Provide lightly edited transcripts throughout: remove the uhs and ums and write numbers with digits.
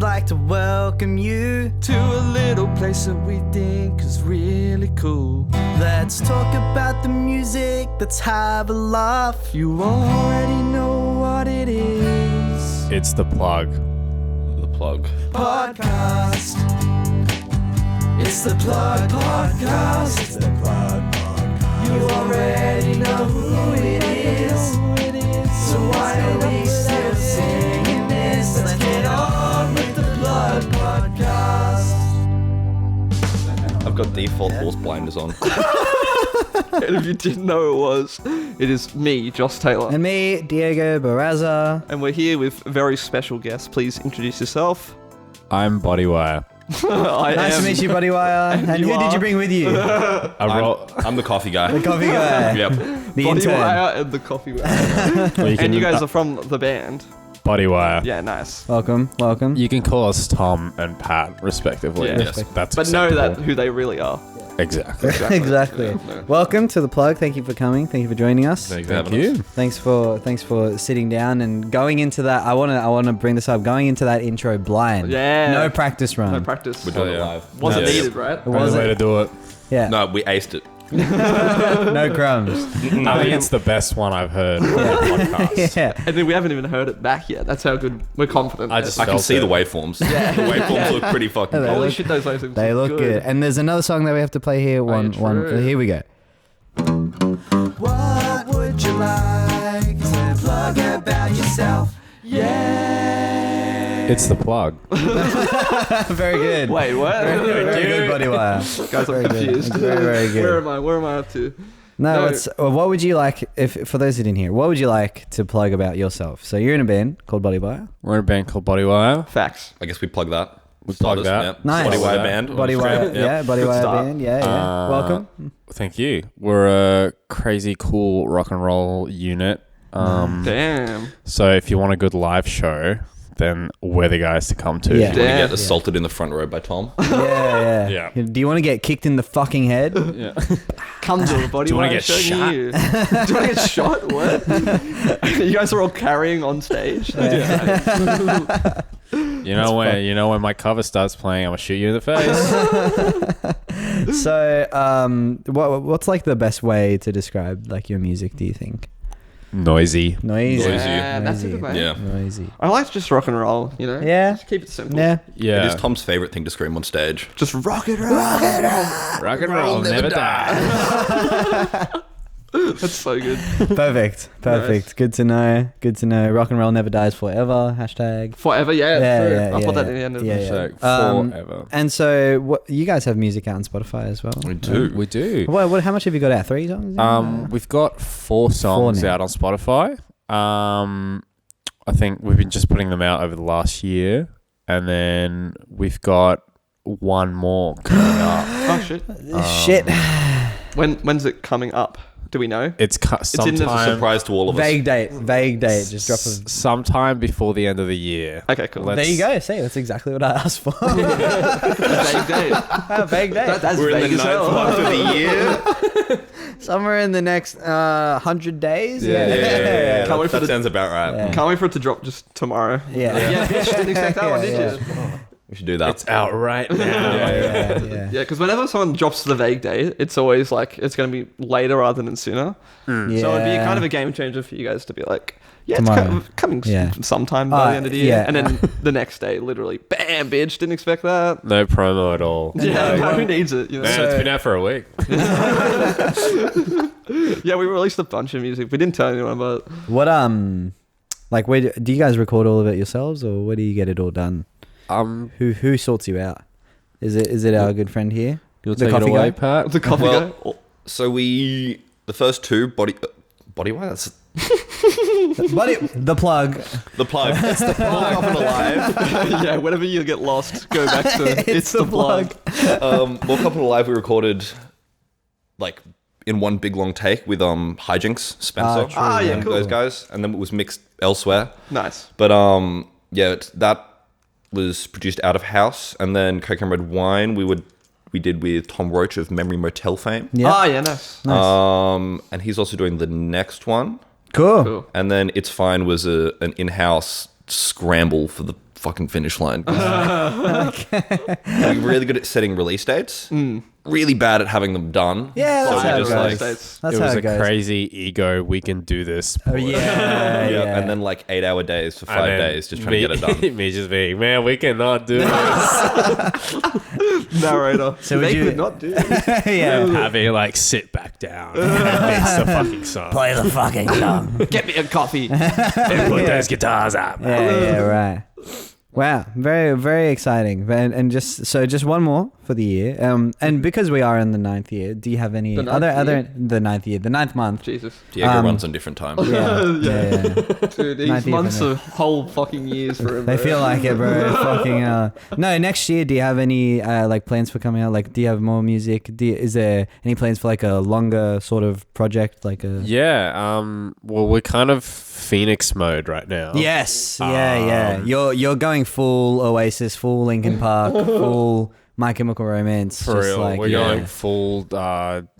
we'd like to welcome you to a little place that we think is really cool. Let's talk about the music, let's have a laugh. You already know what it is. It's The Plug. The Plug Podcast. It's the Plug Podcast. It's the Plug Podcast. You already know who it is. So why are we still singing this? Let's get on with the Plug Podcast. I've got default horse blinders on. And if you didn't know it is me, Josh Taylor. And me, Diego Barraza. And we're here with very special guests. Please introduce yourself. I'm Bodywire. Nice to meet you, Bodywire. And who did you bring with you? I'm the coffee guy. The coffee guy. Yep. The intern. Bodywire and the coffee guy. And you guys are from the band. Bodywire. Yeah, nice. Welcome. You can call us Tom and Pat, respectively. Yeah. Yes. That's But know acceptable. that who they really are. Exactly. Exactly. Yeah. Welcome to the Plug. Thank you for coming. Thank you for joining us. Thanks for Thank having you. us. Thanks for sitting down and going into that. I wanna bring this up. Going into that intro blind. Yeah. No practice run. No practice. We're doing Oh, it yeah. live. Wasn't Yeah. needed, right? It Only wasn't. way to do it. Yeah. No, we aced it. No crumbs. I think it's the best one I've heard on the podcast. Yeah. And then we haven't even heard it back yet. That's how good we're confident. I just I can felt see it. the waveforms. Yeah. The waveforms look pretty fucking They cool. Holy look- shit, those waveforms They look good. And there's another song that we have to play here. One. true. Here we go. What would you like to plug about yourself? Yeah. It's The Plug. Very good. Wait, what? Very good, Bodywire. Guys, I'm Very good. confused. Very, very good. Where am I up to? No, No. it's what would you like for those who didn't hear? What would you like to plug about yourself? So you're in a band called Bodywire. We're in a band called Bodywire. Facts. I guess we plug that. We plug that. Yep. Nice. Bodywire Yeah. band. Bodywire, yeah, Bodywire start. band, yeah. Welcome. Thank you. We're a crazy cool rock and roll unit. Damn. So if you want a good live show, then we're the guys to come to. Yeah. Want to Damn. get assaulted in the front row by Tom? Yeah. Yeah. Do you want to get kicked in the fucking head? Yeah. Come to the body. Do you wanna wanna get shot? Do you want to get shot? What? You guys are all carrying on stage. You know when my cover starts playing, I'm gonna shoot you in the face. So, what's like the best way to describe like your music? Do you think? Noisy. Noisy. Noisy. Yeah, that's a good way. Yeah. Noisy. I like just rock and roll, you know? Yeah. Just keep it simple. Yeah. Yeah. It is Tom's favorite thing to scream on stage. Just rock it, roll. Rock and roll never die. That's so good. Perfect. Nice. Good to know. Rock and roll never dies forever. Hashtag. Forever, yeah. True. Yeah, I'll put yeah, that in the end of yeah, the yeah. show. Forever. And so, what you guys have music out on Spotify as well? We do. We do. What? How much have you got out? 3 songs? We've got 4 songs now. out on Spotify. I think we've been just putting them out over the last year, and then we've got 1 more coming up. Oh, shit. Shit. When's it coming up? Do we know? It's in the sometime Surprise to all of us. Vague date. Just drop a. sometime before the end of the year. Okay, cool. Let's- There you go. See, that's exactly what I asked for. Vague date. Vague date. That's We're in vague the as 9th hell. month of the year. Somewhere in the next 100 days. Yeah. Can't wait for That the- sounds about right. Yeah. Can't wait for it to drop just tomorrow. Yeah. Yeah, bitch, didn't expect that one, did Yeah, you? We should do that. It's out right now. Yeah. Yeah, because whenever someone drops the vague date, it's always like it's going to be later rather than sooner. So it'd be kind of a game changer for you guys to be like, yeah, Tomorrow. it's coming Yeah. sometime by the end of the year. yeah. And then the next day, literally, bam, bitch, didn't expect that. No promo at all. Yeah, No. who needs it? You know? Man, it's been out for a week. Yeah, we released a bunch of music. We didn't tell anyone, but What like where do you guys record all of it yourselves, or where do you get it all done? Who sorts you out? Is it our good friend here? You'll The take it coffee away, guy? Pat. the coffee guy. Well, so the first 2 Bodywire. That's The Plug. the plug. It's the plug. Up and alive. Yeah, whenever you get lost, go back to it's the plug. Woke Up and Alive. We recorded like in one big long take with Hijinks, Spencer, true, yeah, and cool. those guys, and then it was mixed elsewhere. Nice. But yeah, that was produced out of house, and then Coke and Red Wine we did with Tom Roach of Memory Motel fame. Yeah. Ah, yeah, nice. And he's also doing the next one. Cool. Cool. And then It's Fine was an in-house scramble for the fucking finish line. We're really good at setting release dates. Really bad at having them done. Yeah, that's how it just goes. States. That's it how was it a goes. crazy ego. We can do this. Oh, yeah. And then like 8-hour days for 5 days, just trying to get it done. Me just being, man, we cannot do this. Narrator. So would they you- could not do. yeah. Having like sit back down and mix the fucking song. Play the fucking song. Get me a coffee. And put those guitars up. Yeah, right. Wow, very, very exciting. And just one more for the year. And because we are in the 9th year, do you have any The ninth the 9th year, the 9th month? Jesus. Diego runs on different times. Yeah. Dude, these Ninth year months for me. are whole fucking years for him. They bro. feel like it, bro. Fucking no, next year, do you have any like plans for coming out? Like, do you have more music? Is there any plans for like a longer sort of project? Like a Yeah. Well, we're kind of Phoenix mode right now. Yes. Yeah. You're going full Oasis, full Linkin Park, full My Chemical Romance. For just real. like, We're yeah. going full,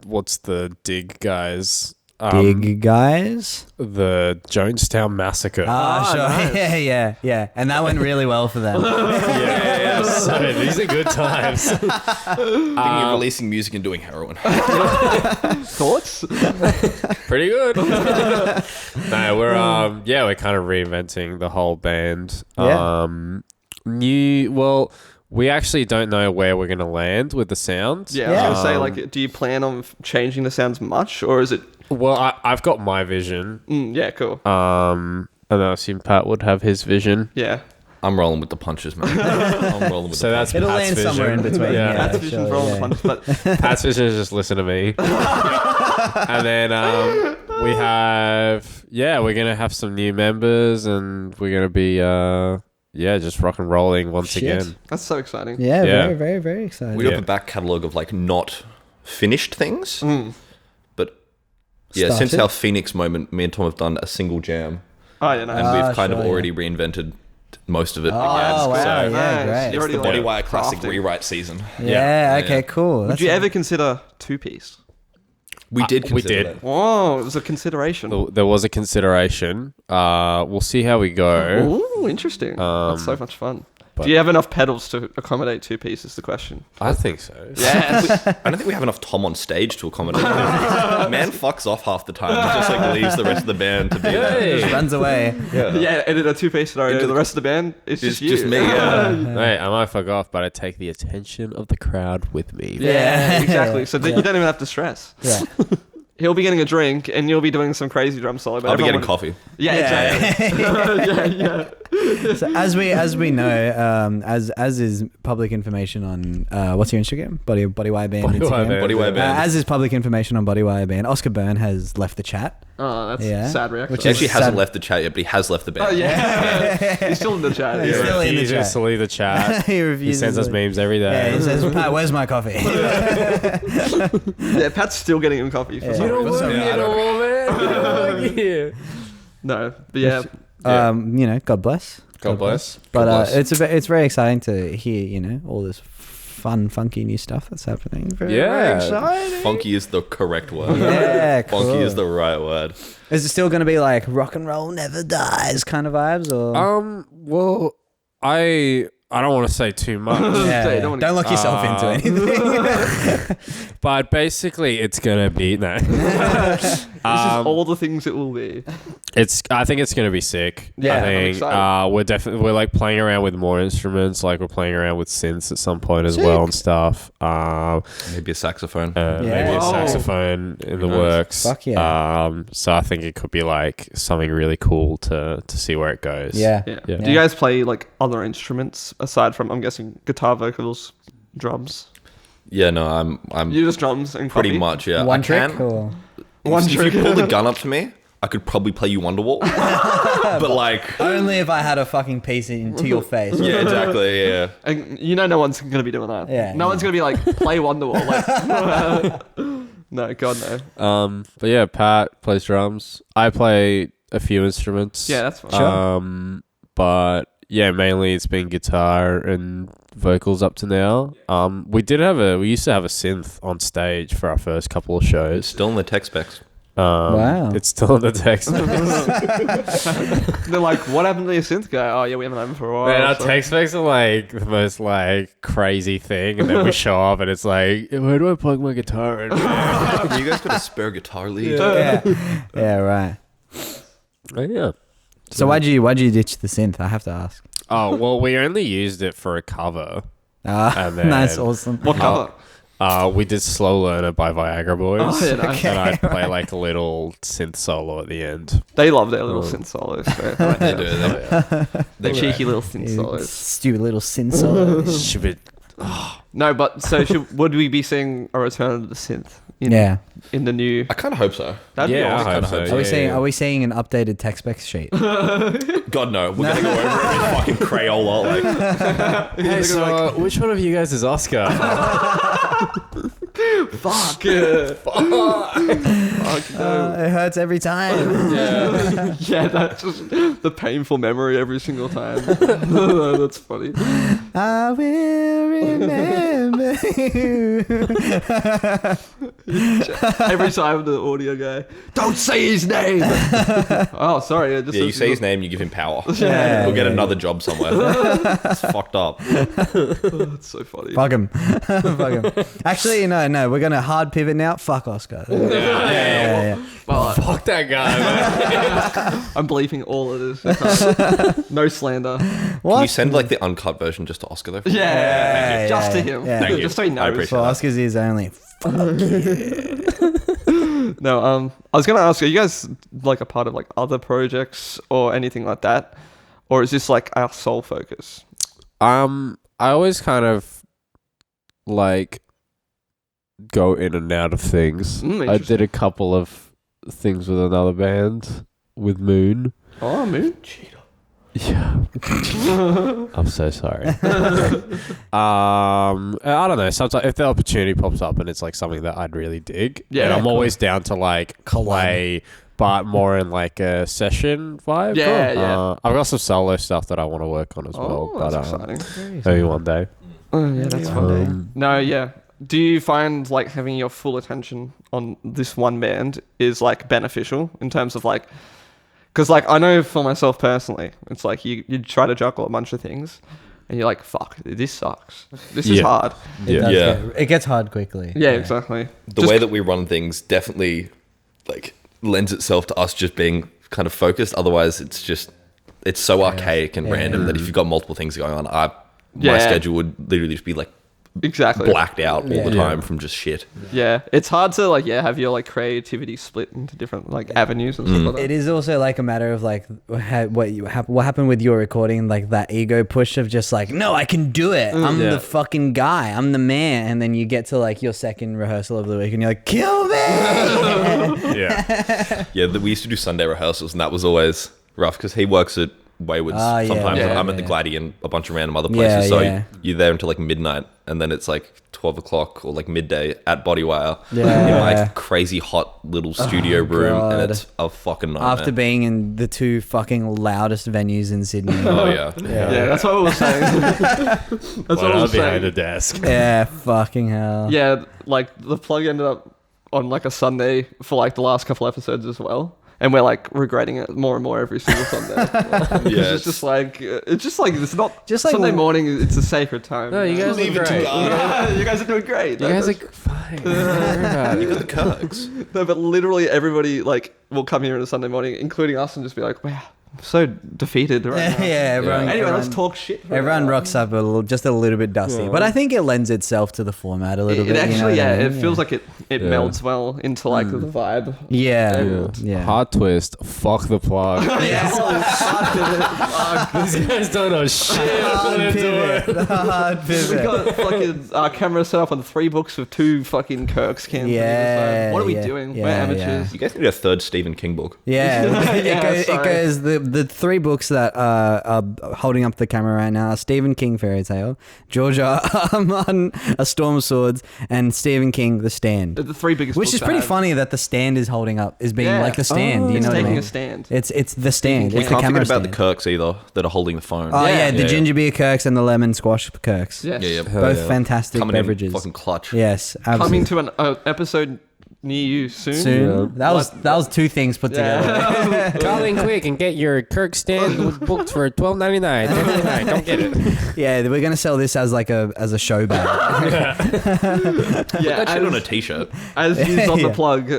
what's the dig guys? Big guys. The Jonestown Massacre. Ah, sure. nice. Yeah. And that went really well for them. yeah. So these are good times. Thinking of releasing music and doing heroin. Thoughts? Pretty good. No, we're we're kind of reinventing the whole band. Yeah. Well, we actually don't know where we're gonna land with the sound. Yeah, I was gonna say, like, do you plan on changing the sounds much, or is it? Well, I've got my vision. Yeah, cool. And I assume Pat would have his vision. Yeah, I'm rolling with the punches, man. I'm rolling with So the that's It'll Pat's land vision. somewhere in between. Yeah. that's vision for all the punch, but Pat's vision is just listen to me. And then we have we're gonna have some new members, and we're gonna be just rock and rolling once Shit. again. that's so exciting. Yeah, Yeah. very, very, very exciting. We have a back catalogue of like not finished things. But yeah, since Started? our Phoenix moment, me and Tom have done a single jam. Oh yeah, nice. And we've kind sure, of already reinvented most of it Oh, again. wow. So Yeah, Nice. great. You're already the like Bodywire classic crafting. rewrite season. Yeah, okay, Yeah. cool. Would you ever consider two-piece? We did we consider did. that. Oh, it was a consideration. There was a consideration. We'll see how we go. Ooh, interesting. That's so much fun. Do you have enough pedals to accommodate two pieces? The question. I think so. Yeah. I don't think we have enough Tom on stage to accommodate him. Man fucks off half the time. He just like leaves the rest of the band to be there. Just runs away. Yeah, and in a two-piece scenario, the rest of the band, it's It's just you. just me, yeah. Hey, I might fuck off, but I take the attention of the crowd with me. Yeah, exactly. So that you don't even have to stress. Yeah. He'll be getting a drink, and you'll be doing some crazy drum solo. But I'll be everyone getting coffee. Yeah, exactly. yeah. So as we know, as is public information on what's your Instagram? Bodywire Band Bodywire Instagram. Band. Bodywire band. As is public information on Bodywire Band, Oscar Byrne has left the chat. Oh, that's Yeah. sad reaction. Which He actually is hasn't sad. left the chat yet, but he has left the band. Oh yeah, he's still in the chat. He's Yeah. still in the He refuses chat. to leave the chat. He He refuses sends us to- memes every Yeah, day. he says, Pat, where's my coffee? Yeah, Pat's still getting him coffee. For some You don't reason. want me anymore, man. Yeah. No, but yeah. God bless. God bless. But God bless. it's very exciting to hear, all this fun, funky new stuff that's happening. Very, Yeah. very exciting. Funky is the correct word. Yeah, cool. Funky is the right word. Is it still going to be like rock and roll never dies kind of vibes, or? Well, I don't want to say too much, Yeah, you don't don't, wanna- lock yourself into anything. but basically it's gonna be no. This is all the things it will be. I think it's gonna be sick. Yeah, I I'm think excited. we're like playing around with more instruments. Like we're playing around with synths at some point as well and stuff. Maybe a saxophone. Maybe a Whoa. saxophone in the Nice. works. Fuck yeah. So I think it could be like something really cool to see where it goes. Yeah. Yeah. Yeah. Do you guys play like other instruments aside from, I'm guessing, guitar, vocals, drums? Yeah, no, I'm You just drums and pretty coffee? much, yeah. One I trick? can. Or? One If trick. you pull the gun up to me, I could probably play you Wonderwall. But like, Only if I had a fucking piece into your face. yeah, exactly, yeah. And no one's going to be doing that. Yeah. No one's going to be like, play Wonderwall. Like, no, God, no. But yeah, Pat plays drums. I play a few instruments. Yeah, that's fine. But yeah, mainly it's been guitar and vocals up to now. We used to have a synth on stage for our first couple of shows. Still in the tech specs. Wow. It's still in the text. They're like, what happened to your synth guy? Oh yeah, we haven't had him for a while. Man, our so- text specs are like the most like crazy thing, and then we show up and it's like, where do I plug my guitar in? You guys got a spare guitar lead? Yeah, right. Oh, yeah. So why'd you ditch the synth? I have to ask. Oh well, we only used it for a cover. And then- Nice, awesome. What cover? We did Slow Learner by Viagra Boys. Oh, yeah, nice. And I play like a little synth solo at the end. They love their little synth solos. So They do. the cheeky little synth You solos. stupid little synth solo. Stupid. No, but so would we be seeing a return of the synth? Yeah. In the new. I kind of hope so. That'd be Yeah, awesome. I hope so. Are we seeing an updated tech spec sheet? God, no. We're going to go over it with fucking Crayola. Like, Hey, so which one of you guys is Oscar? Fuck. Fuck no. It hurts every time. Yeah. Yeah, that's just the painful memory every single time. That's funny. I will remember you. Every time the audio guy, don't say his name. Oh, sorry. I just yeah, you say his name, you give him power. Yeah, We'll get yeah, another job somewhere. It's fucked up. It's so funny. Fuck him. Fuck him. Actually, no. We're going to hard pivot now. Fuck Oscar. Yeah. Well, Fuck that guy, man. I'm bleeping all of this. No slander. What? Can you send like the uncut version just to Oscar though? Yeah, just yeah, to him. yeah. Thank you. Just so he knows. I appreciate For that. Oscar's ears only. No, I was gonna ask, are you guys like a part of like other projects or anything like that, or is this like our sole focus? I always kind of like go in and out of things. I Interesting. did a couple of things with another band with Moon. Oh, Moon. Yeah. I'm so sorry. I don't know. Sometimes if the opportunity pops up and it's like something that I'd really dig, Yeah, and I'm cool. always down to like play, but more in like a session vibe. Yeah, yeah. I've got some solo stuff that I want to work on as well, Oh, but that's exciting. maybe one day. Oh, yeah, that's fun. Um, No, yeah. Do you find like having your full attention on this one band is like beneficial in terms of like, because like I know for myself personally, it's like you try to juggle a bunch of things, and you're like, fuck, this sucks. This is Yeah. hard. Yeah. It gets hard quickly. Yeah, exactly. The way that we run things definitely like lends itself to us just being kind of focused. Otherwise, it's so archaic and random that if you've got multiple things going on, my Yeah. schedule would literally just be like Exactly. blacked out all the time from just shit. Yeah, it's hard to like have your like creativity split into different like avenues and stuff like that. It is also like a matter of like what happened with your recording, like that ego push of just like, no, I can do it. I'm Yeah. the fucking guy. I'm the man. And then you get to like your second rehearsal of the week and you're like, kill me. Yeah. Yeah, we used to do Sunday rehearsals, and that was always rough because he works at Wayward's Ah, yeah, sometimes. yeah, and I'm at the Glady and a bunch of random other places. So you're there until like midnight, and then it's like 12 o'clock or like midday at Bodywire in my crazy hot little studio room, God. and it's a fucking nightmare. After being in the two fucking loudest venues in Sydney. Oh yeah. Yeah, that's what I was saying. That's what I was behind saying. the desk. Yeah, fucking hell. Yeah, like the plug ended up on like a Sunday for like the last couple episodes as well. And we're like regretting it more and more every single Sunday. Yeah, it's just like it's not Just like Sunday morning. It's a sacred time. No, you guys Leave are it to great. God. You guys are doing great. You guys are fine. Don't worry about You got it. the Kirks. No, but literally everybody like will come here on a Sunday morning, including us, and just be like, "Wow, I'm so defeated right now." Yeah, everyone, Anyway, let's everyone- talk shit. for Everyone an hour. rocks up just a little bit dusty, but I think it lends itself to the format a little It bit. actually, you know what I it mean? feels like it Yeah. melds well into like the vibe. Yeah. Hard twist. Fuck the plug. These guys don't know shit. Hard What they're doing. pivot. Hard We pivot. got fucking camera set up on 3 books with 2 fucking Kirks cans. Yeah, What are we yeah, doing? yeah, We're amateurs. yeah. You guys need a third Stephen King book. Yeah, it sorry. goes the 3 books that are holding up the camera right now are Stephen King Fairy Tale, George R. R. Martin A Storm of Swords, and Stephen King The Stand. The 3 biggest Which books is I pretty have. funny that The Stand is holding up, is being Yeah. like the stand. you It's know what I taking mean? a stand. It's the stand. King. It's the Can't camera forget about stand. the Kirks either that are holding the phone. Oh yeah, the Yeah. ginger beer Kirks and the lemon squash Kirks. Yes. Yeah, yeah. Hell Both yeah. fantastic Coming beverages. in fucking clutch. Yes, absolutely. Coming to an episode near you soon. Soon. That was two things put together. Call in quick and get your Kirk stand booked for $12.99. $12.99. Don't get it. Yeah, we're gonna sell this as like a show bag. Yeah, That shit on a t-shirt. as used on the Yeah. plug,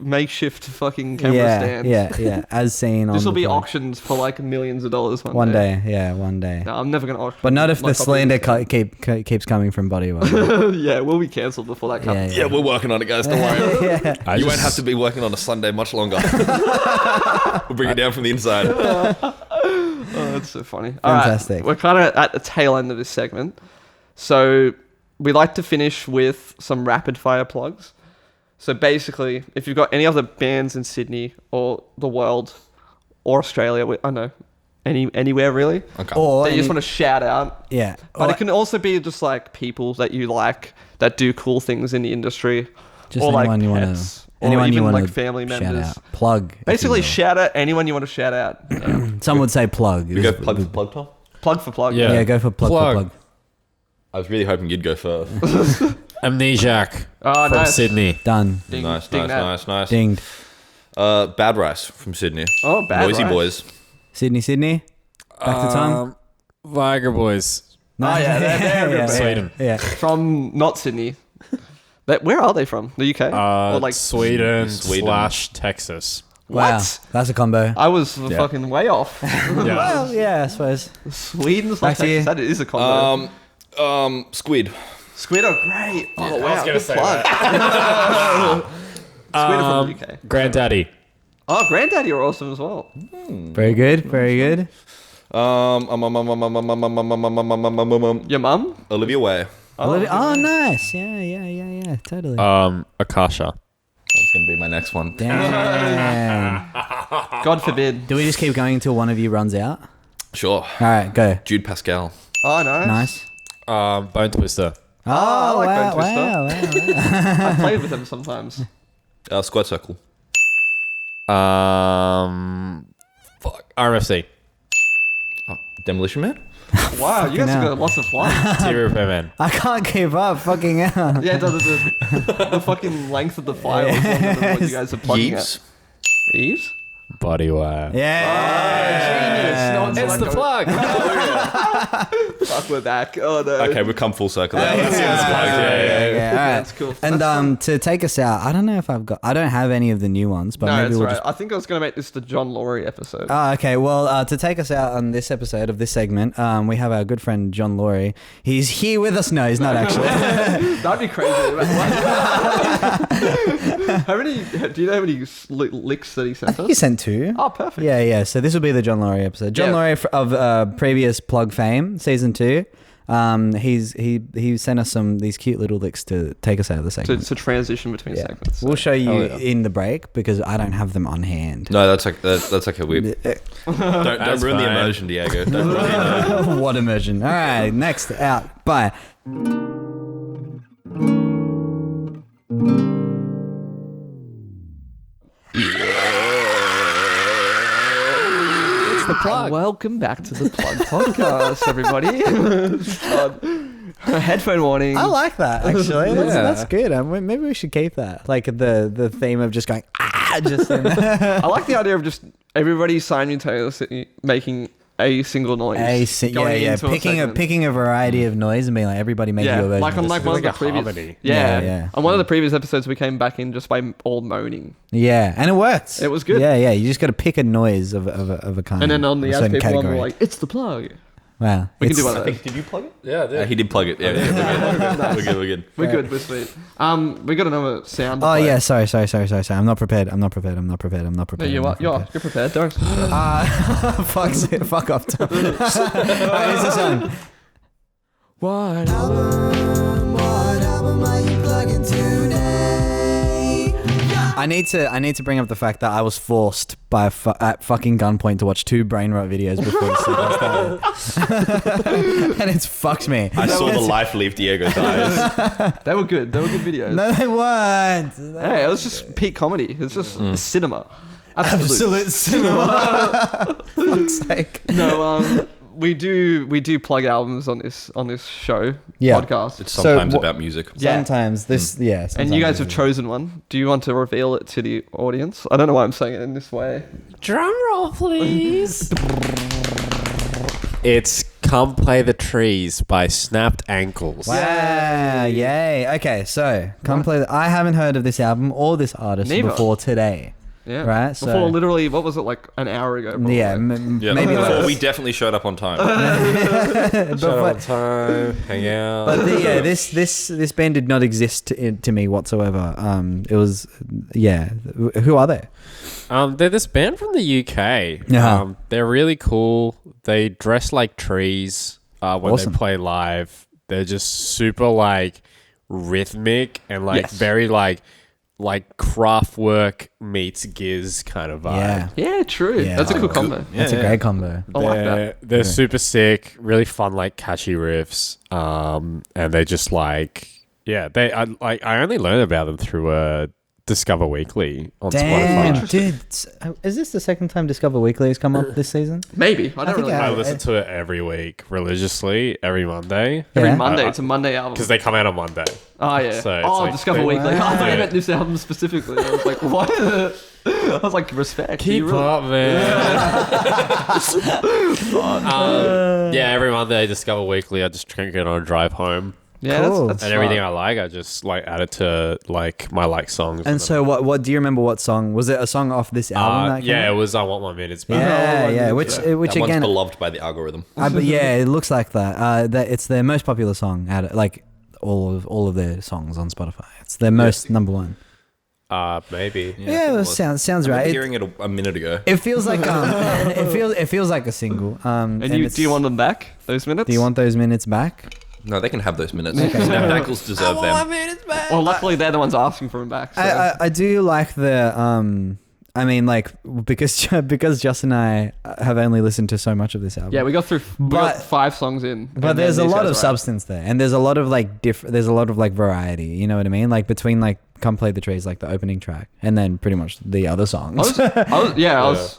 makeshift fucking camera stands. Yeah. As seen on. This will the be plug. auctions for like millions of dollars One day. Yeah, one day. No, I'm never gonna auction. But not if my the copy slander of this keeps coming from Bodywire. yeah, we'll be cancelled before that comes. Yeah, we're working on it, guys. Don't worry. Yeah. You won't have to be working on a Sunday much longer. We'll bring it down from the inside. Oh, that's so funny. All right, Fantastic. we're kind of at the tail end of this segment. So we like to finish with some rapid fire plugs. So basically, if you've got any other bands in Sydney or the world or Australia, I don't know, anywhere really, Okay. Or that you just any- want to shout out. yeah. But Or it can also be just like people that you like that do cool things in the industry, just or like anyone you want pets, to. or Anyone even you want like to family shout members. out. Plug. if you Basically, will. shout out anyone you want to shout out. Yeah. Some would say plug. We go plug for plug, Tom? Plug for plug. Yeah. Yeah, go for plug. Plug. For plug. I was really hoping you'd go first. Amnesiac Oh, from nice. Sydney. Done. Ding, nice, ding nice, that. nice, nice. Dinged. Bad Rice from Sydney. Oh, bad. Noisy Rice. Boys. Sydney. Back to Tom. Viagra Boys. Oh, yeah, they're yeah, Sweden. Yeah. From not Sydney. Where are they from? The UK? or like Sweden Sweden. / Texas. Wow. What? That's a combo. I was fucking way off. Yeah. Well, yeah, I suppose. Sweden's Back like to you. that is a combo. Squid. Squid are great. Oh wow, gonna good say plug. Squid are from the UK. Granddaddy. Oh, Granddaddy are awesome as well. Very good. Very good. Your mum? Olivia Way. Oh, nice. Yeah. Totally. Akasha. That's gonna be my next one. Damn. God forbid. Do we just keep going until one of you runs out? Sure. All right, go. Jude Pascal. Oh, nice. Nice. Bone Twister. Oh, I like wow, Bone Twister. wow. I played with them sometimes. Squad Circle. RFC. Demolition Man. Wow, you guys have hell. got lots of flying. T Repairman. I can't keep up. Fucking hell. Yeah, the fucking length of the file is longer than what you guys are plugging Yeeves. at. Eves? Bodywire. Yeah. Genius. No one's It's the plug. Fuck, we're back. Oh no. Okay, we've come full circle. Yeah, All right. all right. That's cool. And to take us out, I don't know if I don't have any of the new ones, but No, maybe it's we'll right. just. I think I was gonna make this the John Laurie episode. Oh, okay. Well, to take us out on this episode of this segment, we have our good friend John Laurie. He's here with us. No, he's not actually. That'd be crazy. How many? Do you know how many licks that he sent us? He sent two. Oh, perfect. Yeah. So this will be the John Laurie episode. John Yeah. Laurie of previous Plug fame, season 2. He sent us these cute little licks to take us out of the segment. To transition between Yeah. segments. We'll show you Hell yeah. in the break because I don't have them on hand. No, that's okay. We don't That's ruin the fine. immersion, Diego. Don't ruin the immersion. What immersion. All right, next out. Bye. It's the plug. Welcome back to the Plug Podcast, everybody. Headphone warning. I like that actually. Yeah. That's good. Maybe we should keep that. Like the theme of just going just in I like the idea of just everybody simultaneously making a single noise. going into segment. picking a variety of noise and being like everybody make Yeah, your version. like on of like this. one of like the a previous. harmony. Yeah, Yeah. On one of the previous episodes, we came back in just by all moaning, Yeah, and it works. It was good. Yeah. You just got to pick a noise of a kind. and then on the a as certain people one, category. we're like, "It's the plug." Wow, We can it's- do one of those. Did you plug it? Yeah, He did plug it. Yeah, we're good. We're good. We're good. We're sweet. We got another sound. to Oh play. yeah, sorry. I'm not prepared. I'm not prepared. No, you're prepared. Don't. Fuck off. Tom. Alright, here's the song. What? What album are you plugging today? I need to bring up the fact that I was forced by at fucking gunpoint to watch 2 brain rot videos before the season started, and it's fucked me. I saw the life leave Diego's eyes. They were good. They were good videos. No, they weren't. Hey, it was just peak comedy. It's just cinema. Absolute. Absolute cinema. Fuck's sake. No, we do plug albums on this show Yeah. podcast. It's sometimes So, about music. Yeah. Sometimes this, yeah. And you guys sometimes have it is. chosen one. Do you want to reveal it to the audience? I don't know why I'm saying it in this way. Drum roll, please. It's Come Play the Trees by Snapped Ankles. Wow! Yay! Okay, so come play. I haven't heard of this album or this artist Neither. before today. Yeah. Right, Before so- literally, what was it, like an hour ago? Probably. Yeah, Yeah, maybe before less. we definitely showed up on time. Shut but, on time, hang out. but yeah, this band did not exist to me whatsoever. It was, yeah. Who are they? They're this band from the UK. Uh-huh. They're really cool. They dress like trees when Awesome. they play live. They're just super like rhythmic and like Yes. very like Kraftwerk meets Giz kind of vibe. Yeah, Yeah, true. Yeah. That's a cool Oh, combo. good. that's a Yeah. great combo. I like that. They're super sick, really fun, like catchy riffs. And they just like, yeah, I only learned about them through Discover Weekly on Damn, Spotify. dude, is this the second time Discover Weekly has come up this season? Maybe. I don't think really I know. listen to it every week religiously, every Monday. Every Yeah. Monday. It's a Monday album. Because they come out on Monday. Oh, yeah. So it's oh, like Discover they- Weekly. I thought you Yeah. meant this album specifically. I was like, what? I was like, respect. You Keep really- up, man. Yeah, every Monday, Discover Weekly. I just drink it on a drive home. Yeah, Cool. that's And everything smart. I like, I just like add it to like my like songs. And so, what do you remember? What song was it? A song off this album? that came yeah, out? it was I Want My Minutes Back. Yeah, yeah. Yeah. Which That one's again, beloved by the algorithm. but yeah, it looks like that. That it's their most popular song out of like all of their songs on Spotify. It's their most number one. Maybe. Yeah, it sounds I remember right. hearing it a minute ago. It feels like it feels like a single. And it's- do you want them back? Those minutes? Do you want those minutes back? No, they can have those minutes. Snapped Ankles deserve them. Well, luckily they're the ones asking for them back. So. I do like the I mean, like because Justin and I have only listened to so much of this album. yeah, we got through. We But- got 5 songs in. But and there's a then these lot guys of were substance there, and there's a lot of like there's a lot of like variety. You know what I mean? Like between like "Come Play the Trees," like the opening track, and then pretty much the other songs. I was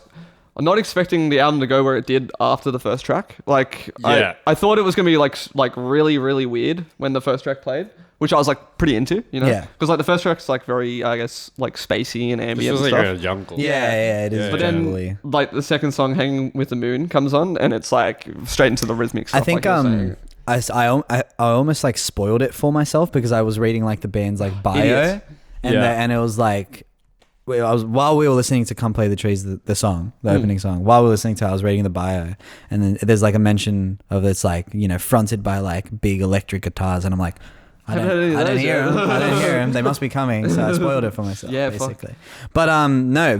not expecting the album to go where it did after the first track. Like, Yeah. I thought it was gonna be like really really weird when the first track played, which I was like pretty into, you know? Yeah. Because like the first track's like very, I guess, like spacey and This ambient was and like stuff. a jungle. yeah, it is. But generally. then, like the second song, "Hanging with the Moon," comes on, and it's like straight into the rhythmic stuff. I think like you were saying. I almost like spoiled it for myself because I was reading like the band's like bio, Idiot. and Yeah. and it was like while we were listening to "Come Play the Trees," the song, the opening song. While we were listening to it, I was reading the bio, and then there's like a mention of it's like fronted by like big electric guitars, and I'm like. I Haven't heard any of don't those hear yet. them. I don't hear them. They must be coming. So I spoiled it for myself, Yeah, fuck. basically. But no,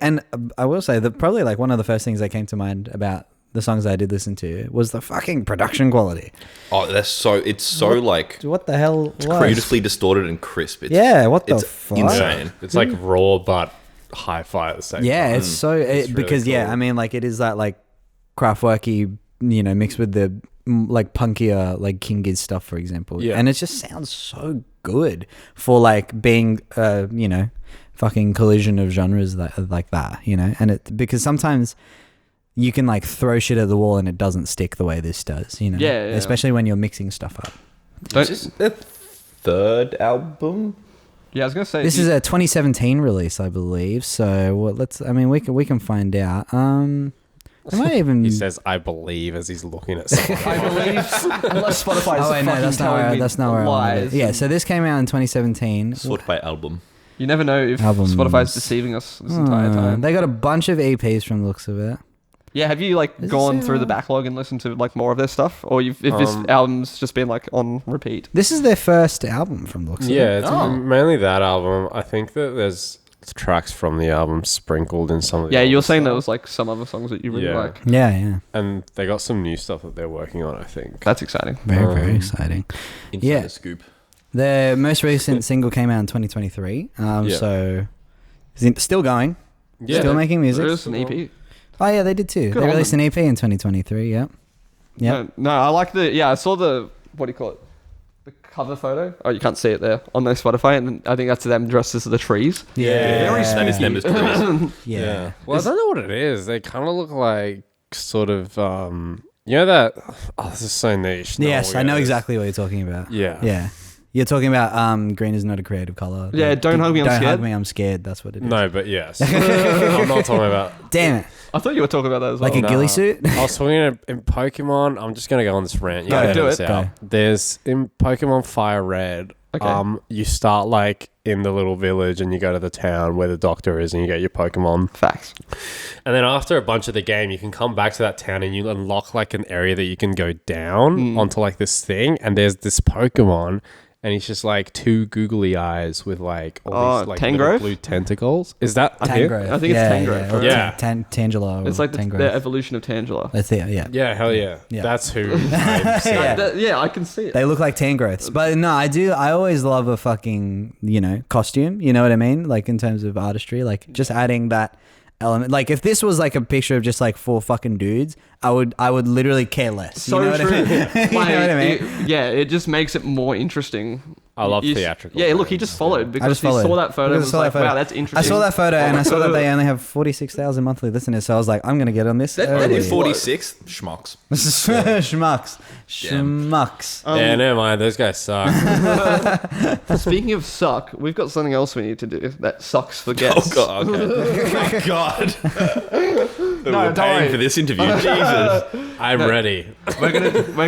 and I will say that probably like one of the first things that came to mind about the songs I did listen to was the fucking production quality. Oh, it's so like What the hell? creatively distorted and crisp. It's, Yeah, what the it's fuck? insane. It's like raw but hi-fi at the same Yeah, time. it's so really because cool. I mean, like it is that like Kraftwerky, mixed with the like punkier like King Giz stuff, for example. Yeah. And it just sounds so good for like being fucking collision of genres like that, and it because sometimes you can like throw shit at the wall and it doesn't stick the way this does, Yeah, yeah. especially when you're mixing stuff up. Don't- Is this their third album? yeah, I was gonna say This is a 2017 release, I believe. So we can find out. I might even. He says, "I believe," as he's looking at Spotify. I believe unless Spotify is Oh wait, no, fucking that's not telling where. me That's not where. I wanted it. lies. Yeah, so this came out in 2017. Sort by album. You never know if Albums. Spotify's deceiving us this entire time. They got a bunch of EPs from the looks of it. Yeah, have you like Is gone this, through the backlog and listened to like more of their stuff, or if this album's just been like on repeat? This is their first album from the looks of it. Yeah, it's Oh. mainly that album. I think that there's tracks from the album sprinkled in some of the Yeah, you were older saying there stuff. was like some other songs that you really Yeah. like. Yeah. And they got some new stuff that they're working on, I think. That's exciting. Very exciting. Inside Yeah. the scoop. Their most recent single came out in 2023. Yeah. So still going. Still making music. There is an EP. Oh yeah, they did too. Good They on released them. an EP in 2023. Yep. Yep. No, I like the. Yeah, I saw the. What do you call it? The cover photo. Oh, you can't see it there on their Spotify, and I think that's them dressed as the trees. Yeah. Very That is them as trees. Yeah. Well, I don't know what it is. They kind of look like sort of, You know that? Oh, this is so niche. No Yes, one I know gets this. exactly what you're talking about. Yeah. Yeah. You're talking about green is not a creative color. Yeah, don't hug me, I'm Don't scared. hug me, I'm scared. That's what it is. No, but yes. I'm not talking about. Damn it. I thought you were talking about that as well. Like a No. ghillie suit? I was talking in Pokemon. I'm just gonna go on this rant. You Go, gotta do hear this it. out. Go. There's in Pokemon Fire Red. Okay. You start like in the little village and you go to the town where the doctor is and you get your Pokemon. Facts. And then after a bunch of the game, you can come back to that town and you unlock like an area that you can go down onto like this thing. And there's this Pokemon, and he's just like two googly eyes with like all these like little Tangrowth? blue tentacles. Is that him? Tangrowth. I think it's Tangrowth, right? Yeah. Tangela. It's like the Tangrowth. evolution of Tangela. That's it, yeah. Yeah, hell yeah. Yeah. That's who I'm seeing. Yeah. Yeah, I can see it. They look like Tangrowths. But no, I always love a fucking, costume. You know what I mean? Like in terms of artistry, like just adding that element. Like if this was like a picture of just like 4 fucking dudes, I would literally care less. So you know what true. I mean? You know what I mean? It just makes it more interesting. I love You- theatrical. Yeah, look, he just followed because just he followed. saw that photo and Because I was saw like, that photo. wow, that's interesting. I saw that photo and I saw that they God. only have 46,000 monthly listeners. So I was like, I'm gonna get on this. That early. is 46 schmucks. Schmucks. Damn. Schmucks. Yeah, never mind. Those guys suck. Speaking of suck, we've got something else we need to do that sucks for Oh guests. god. Okay. Thank God. No, We're don't paying worry. for this interview. Jesus. I'm ready. We're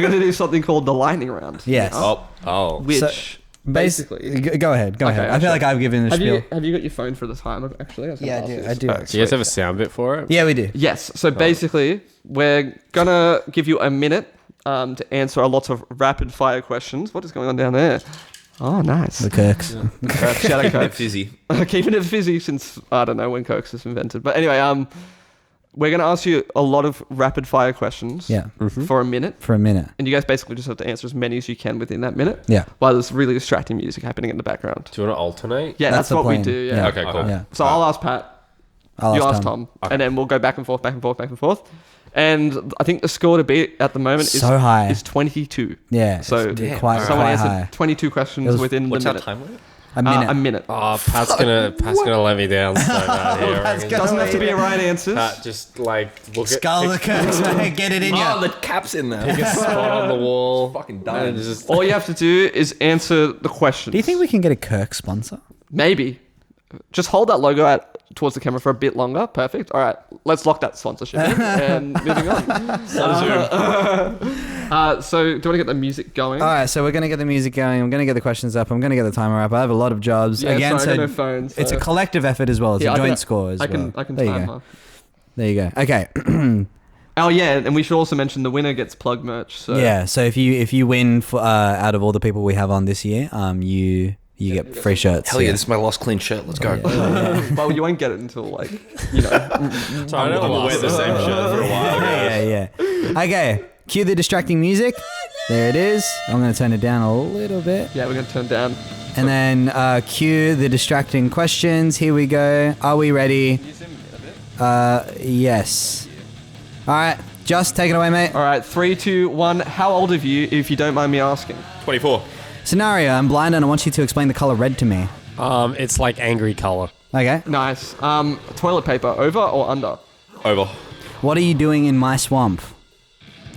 gonna do something called the lightning round. Yes. Oh. Which So, basically. Go ahead. Go Okay, ahead. I actually- feel like I've given a Have spiel. you got your phone for the time? Actually, was gonna Yeah, I ask do. you I this. do. Oh, Do you guys have a sound bit for it? Yeah, we do. Yes. So basically, we're gonna give you a minute to answer a lot of rapid fire questions. What is going on down there? Oh, nice. The Kirks. Shout out Keep it Coke. fizzy. Keeping it fizzy since I don't know when Cokes was invented. But anyway, we're gonna ask you a lot of rapid fire questions. Yeah. For a minute, For a minute. and you guys basically just have to answer as many as you can within that minute. Yeah. While there's really distracting music happening in the background. Do you want to alternate? Yeah, That's that's, the what plan. we do. Yeah. Yeah. Okay, cool. Yeah. So I'll ask Pat. I'll You ask Tom, and then we'll go back and forth, back and forth, back and forth. And I think the score to beat at the moment So high. is 22. Yeah. So it's damn. quite, someone quite answered high. 22 questions It was- within What's the our minute. time limit? A minute. A minute. Oh, Pat's gonna let me down so bad here. I reckon. Doesn't have to be a right answer. Pat, just like look Skull the at Kirks, mate. Get it in Oh, ya. the cap's in there. pick a spot on the wall. Fucking and done. just All you have to do is answer the question. Do you think we can get a Kirk sponsor? Maybe. Just hold that logo out towards the camera for a bit longer. Perfect. All right, let's lock that sponsorship in and moving on. So, do you want to get the music going? All right, so we're going to get the music going. I'm going to get the questions up. I'm going to get the timer up. I have a lot of jobs. Yeah, Again, sorry, I so got no phone, so- it's a collective effort as well. It's Yeah, a I joint can- score as I well. can there you time go. her. There you go. Okay. Oh yeah, and we should also mention the winner gets plug merch. So Yeah. So if you win for, out of all the people we have on this year, you get free shirts. Hell yeah, this is my last clean shirt. Let's go. well, you won't get it until like you know. I know I'm gonna wear the same shirt for a while. yeah. Okay. Cue the distracting music. There it is. I'm going to turn it down a little bit. Yeah, we're gonna turn down. And then cue the distracting questions. Here we go. Are we ready? Yes. All right. Just take it away, mate. All right, 3, 2, 1. How old are you, if you don't mind me asking? 24. Scenario. I'm blind and I want you to explain the color red to me. it's like angry color. Okay. Nice. Toilet paper, over or under? Over. What are you doing in my swamp?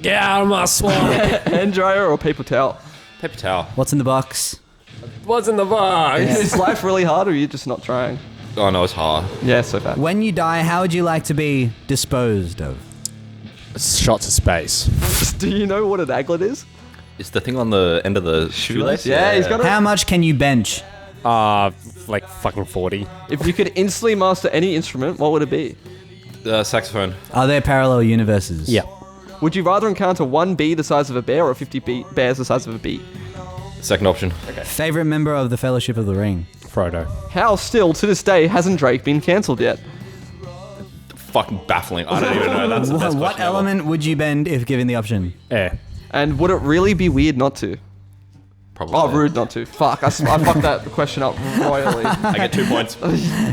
Get out of my swamp. Hand dryer or paper towel? Paper towel. What's in the box? What's in the box? Is life really hard, or are you just not trying? Oh no, it's hard. Yeah, so bad. When you die, how would you like to be disposed of? Shot to space. Do you know what an aglet is? It's the thing on the end of the shoelace. Yeah, he's got it. How much can you bench? Like fucking 40. If you could instantly master any instrument, what would it be? Saxophone. Are there parallel universes? Yeah. Would you rather encounter one bee the size of a bear or 50 bears the size of a bee? Second option. Favorite member of the Fellowship of the Ring? Frodo. How still, to this day, hasn't Drake been cancelled yet? Fucking baffling. I don't even know. That's the best What question ever. element would you bend if given the option? Air. And would it really be weird not to? Probably. Oh, rude not to. Fuck, I fucked that question up royally. I get 2 points.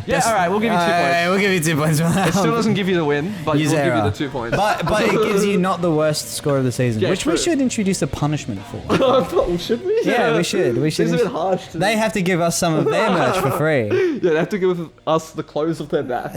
Yeah, alright, we'll give you 2 points. We'll give you 2 points for that. It still doesn't give you the win, but we'll Use give you error. the 2 points. But it gives you not the worst score of the season, Yeah, which we true. should introduce a punishment for. Oh, should we? Yeah, we should. We should. It's a bit harsh. They have to give us some of their merch for free. Yeah, they have to give us the clothes of their bath.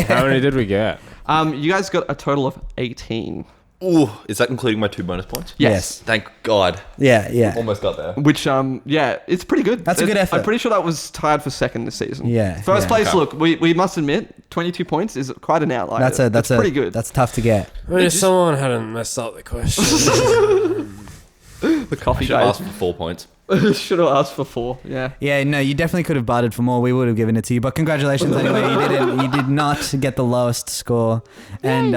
How many did we get? You guys got a total of 18. Ooh, is that including my 2 bonus points? Yes. Thank God. Yeah. Almost got there. Which it's pretty good. That's a good effort. I'm pretty sure that was tied for second this season. Yeah, First yeah. place. Okay. Look, we must admit, 22 points is quite an outlier. That's pretty good. That's tough to get. I mean, if someone hadn't messed up the question. the coffee Should have guy. asked for 4 points. Should have asked for 4. Yeah. Yeah, no, you definitely could have bartered for more. We would have given it to you, but congratulations anyway. You did not get the lowest score, and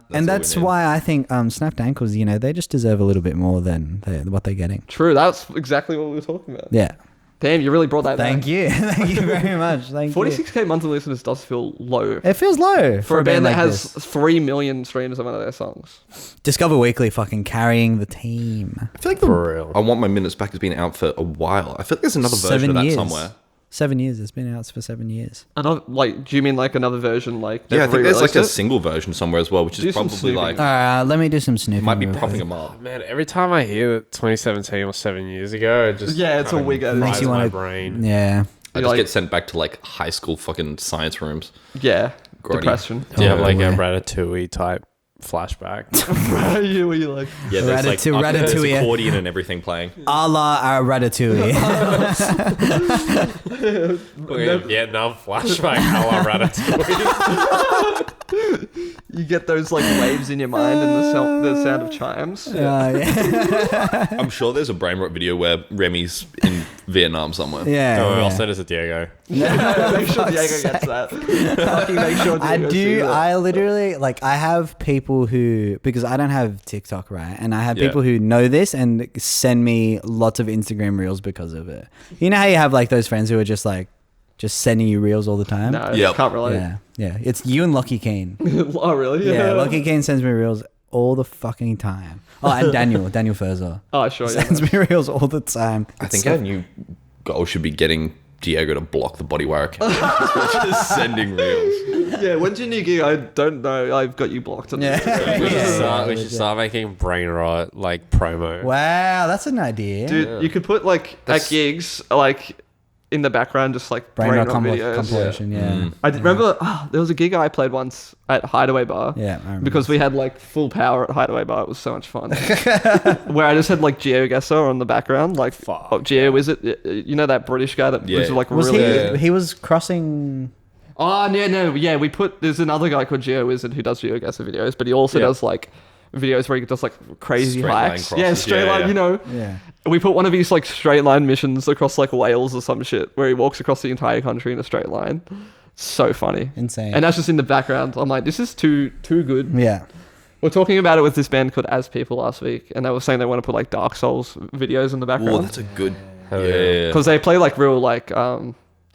that's all we why I think snapped ankles. You know, they just deserve a little bit more than what they're getting. True. That's exactly what we were talking about. Yeah. Damn, you really brought that back. Thank you. Thank you very much. Thank you. 46k monthly listeners does feel low. It feels low For a band that like has this. 3 million streams of one of their songs. Discover Weekly fucking carrying the team. I feel like For real. I Want My Minutes Back has been out for a while. I feel like there's another version 7 of that years. somewhere. 7 years. It's been out for 7 years. Another, do you mean like another version? Like Yeah, I they've think there's like a re-released it? single version somewhere as well, which Do is some probably like snooping. Let me do some snooping. might be real propping quick. them up. Man, every time I hear that 2017 was 7 years ago, it just Yeah, it's a kinda wig out. Makes fries you my wanna- brain. Yeah. I You're just like- get sent back to like high school fucking science rooms. Yeah, Grody. depression. Do you have like a yeah. Ratatouille type flashback? you were like, Yeah, there's like there's Ratatouille. accordion and everything playing. A la our Ratatouille. Vietnam flashback, a la Ratatouille. you get those like waves in your mind and the sound of chimes. yeah. I'm sure there's a brain rot video where Remy's in Vietnam somewhere. Yeah. No, yeah. I'll send it to Diego. Make sure fuck's Diego gets that. Fucking make sure I Diego sees do. it. I literally I have people who, because I don't have TikTok, right? And I have Yeah. people who know this and send me lots of Instagram reels because of it. You know how you have like those friends who are just sending you reels all the time? No, Yep. can't relate. Yeah. It's you and Lockie Kane. Oh, really? Yeah, Lockie Kane sends me reels all the fucking time. Oh, and Daniel Furzer Oh, sure. Yeah. sends me reels all the time. I think our new goal should be getting Diego to block the Bodywire account. Just sending reels. Yeah, when's your new gig? I don't know. I've got you blocked on Yeah. Instagram. We should start making brain rot like promo. Wow, that's an idea. Dude, you could put like at gigs like in the background, just like Brain brain rot rot videos. compilation, yeah. I remember there was a gig I played once at Hideaway Bar. Yeah, I remember. Because we had like full power at Hideaway Bar. It was so much fun. Where I just had like GeoGuessr on the background, like Geo Wizard. You know that British guy that Yeah. was like Was really. he was crossing... Oh no, yeah. There's another guy called Geo Wizard who does GeoGuessr videos, but he also does like videos where he does like crazy Straight line hikes. crosses. Yeah, straight Yeah, line. yeah. You know. Yeah. We put one of his like straight line missions across like Wales or some shit, where he walks across the entire country in a straight line. So funny. Insane. And that's just in the background. I'm like, this is too good. Yeah. We're talking about it with this band called As People last week, and they were saying they want to put like Dark Souls videos in the Oh, background that's a good. Hell Yeah. yeah. because they play like real like I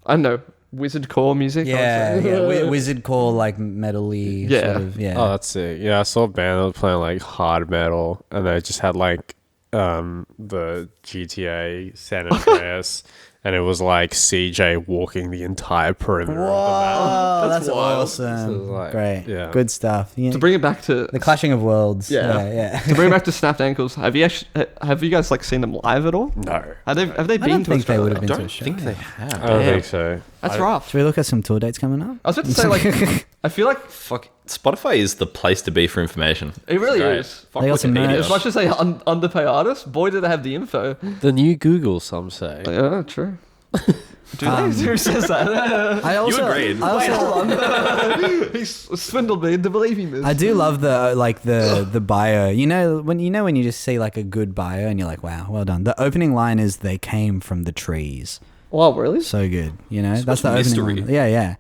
don't know, wizard core music. I would Yeah, say. yeah. Wizard call like metal-y Yeah. sort of, yeah. Oh, that's sick. Yeah, I saw a band that was playing like hard metal, and they just had like the GTA San Andreas, and it was like CJ walking the entire perimeter of the map. Whoa, That's that's wild. awesome. So it's like- Great. yeah. Good stuff. Yeah. To bring it back to The clashing of worlds. Yeah. Yeah. to bring it back to Snapped Ankles, have you guys like seen them live at all? No, Have they I been don't to think they Australia? would have I been to a don't show. think they have. I don't think so. That's rough. Should we look at some tour dates coming up? I was about to say like, I feel like Fuck. Spotify is the place to be for information. it really Great. is. Fuck They got some Wikipedia. merch. As much as they underpay artists, boy, do they have the info. The new Google, some say. Yeah, true. Do they? Who says that? I also, agreed. I also, Hold on. He swindled me into believing this. I do love the bio. You know when you just see like a good bio and you're like, wow, well done. The opening line is "They came from the trees." Wow, really? So good. You know, So that's the much opening mystery. line.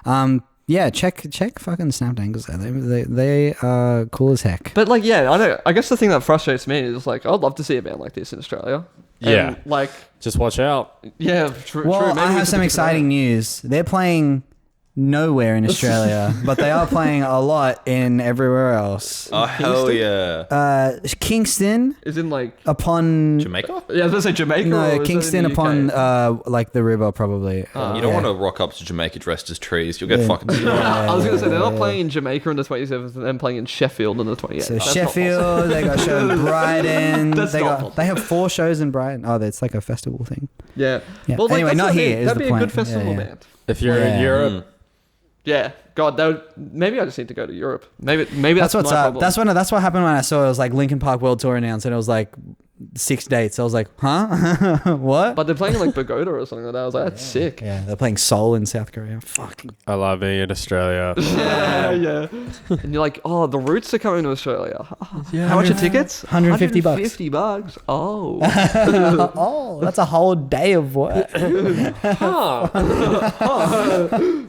Yeah. Yeah, check fucking Snapped Ankles out. They are cool as heck. But like, yeah, I know. I guess the thing that frustrates me is like, I'd love to see a band like this in Australia. Yeah. And, like, Just watch out. yeah, true. Well, Maybe I we have should some pick it exciting news. They're playing nowhere in Australia, but they are playing a lot in everywhere else. Oh, hell yeah. Kingston up. Is in like, upon Jamaica? yeah, I was gonna say Jamaica. or no is that in Kingston the upon UK? like the river probably. You don't Yeah. want to rock up to Jamaica dressed as trees. You'll get Yeah. fucking sick. I was gonna say they're not yeah. playing in Jamaica on the 27th and then playing in Sheffield on the 28th. So That's not Sheffield, they got a show in Brighton. That's they not got possible. they have 4 shows in Brighton. Oh, it's like a festival thing. Yeah. Yeah. Well, like, Anyway, that's not what I mean. here is That'd the be a point. good festival Yeah, yeah. band. If you're Yeah. in Europe, Yeah, God, maybe I just need to go to Europe. Maybe that's That's what's my up. problem. That's what happened when I saw it was like Linkin Park World Tour announced, and it was like 6 dates. I was like, huh? What? But they're playing in like Pagoda or something like that. I was like, that's sick. Yeah, they're playing Seoul in South Korea. Fuck. I love being in Australia. Yeah. And you're like, oh, the Roots are coming to Australia. How much are tickets? 150 bucks. $150. Oh. Oh, that's a whole day of work.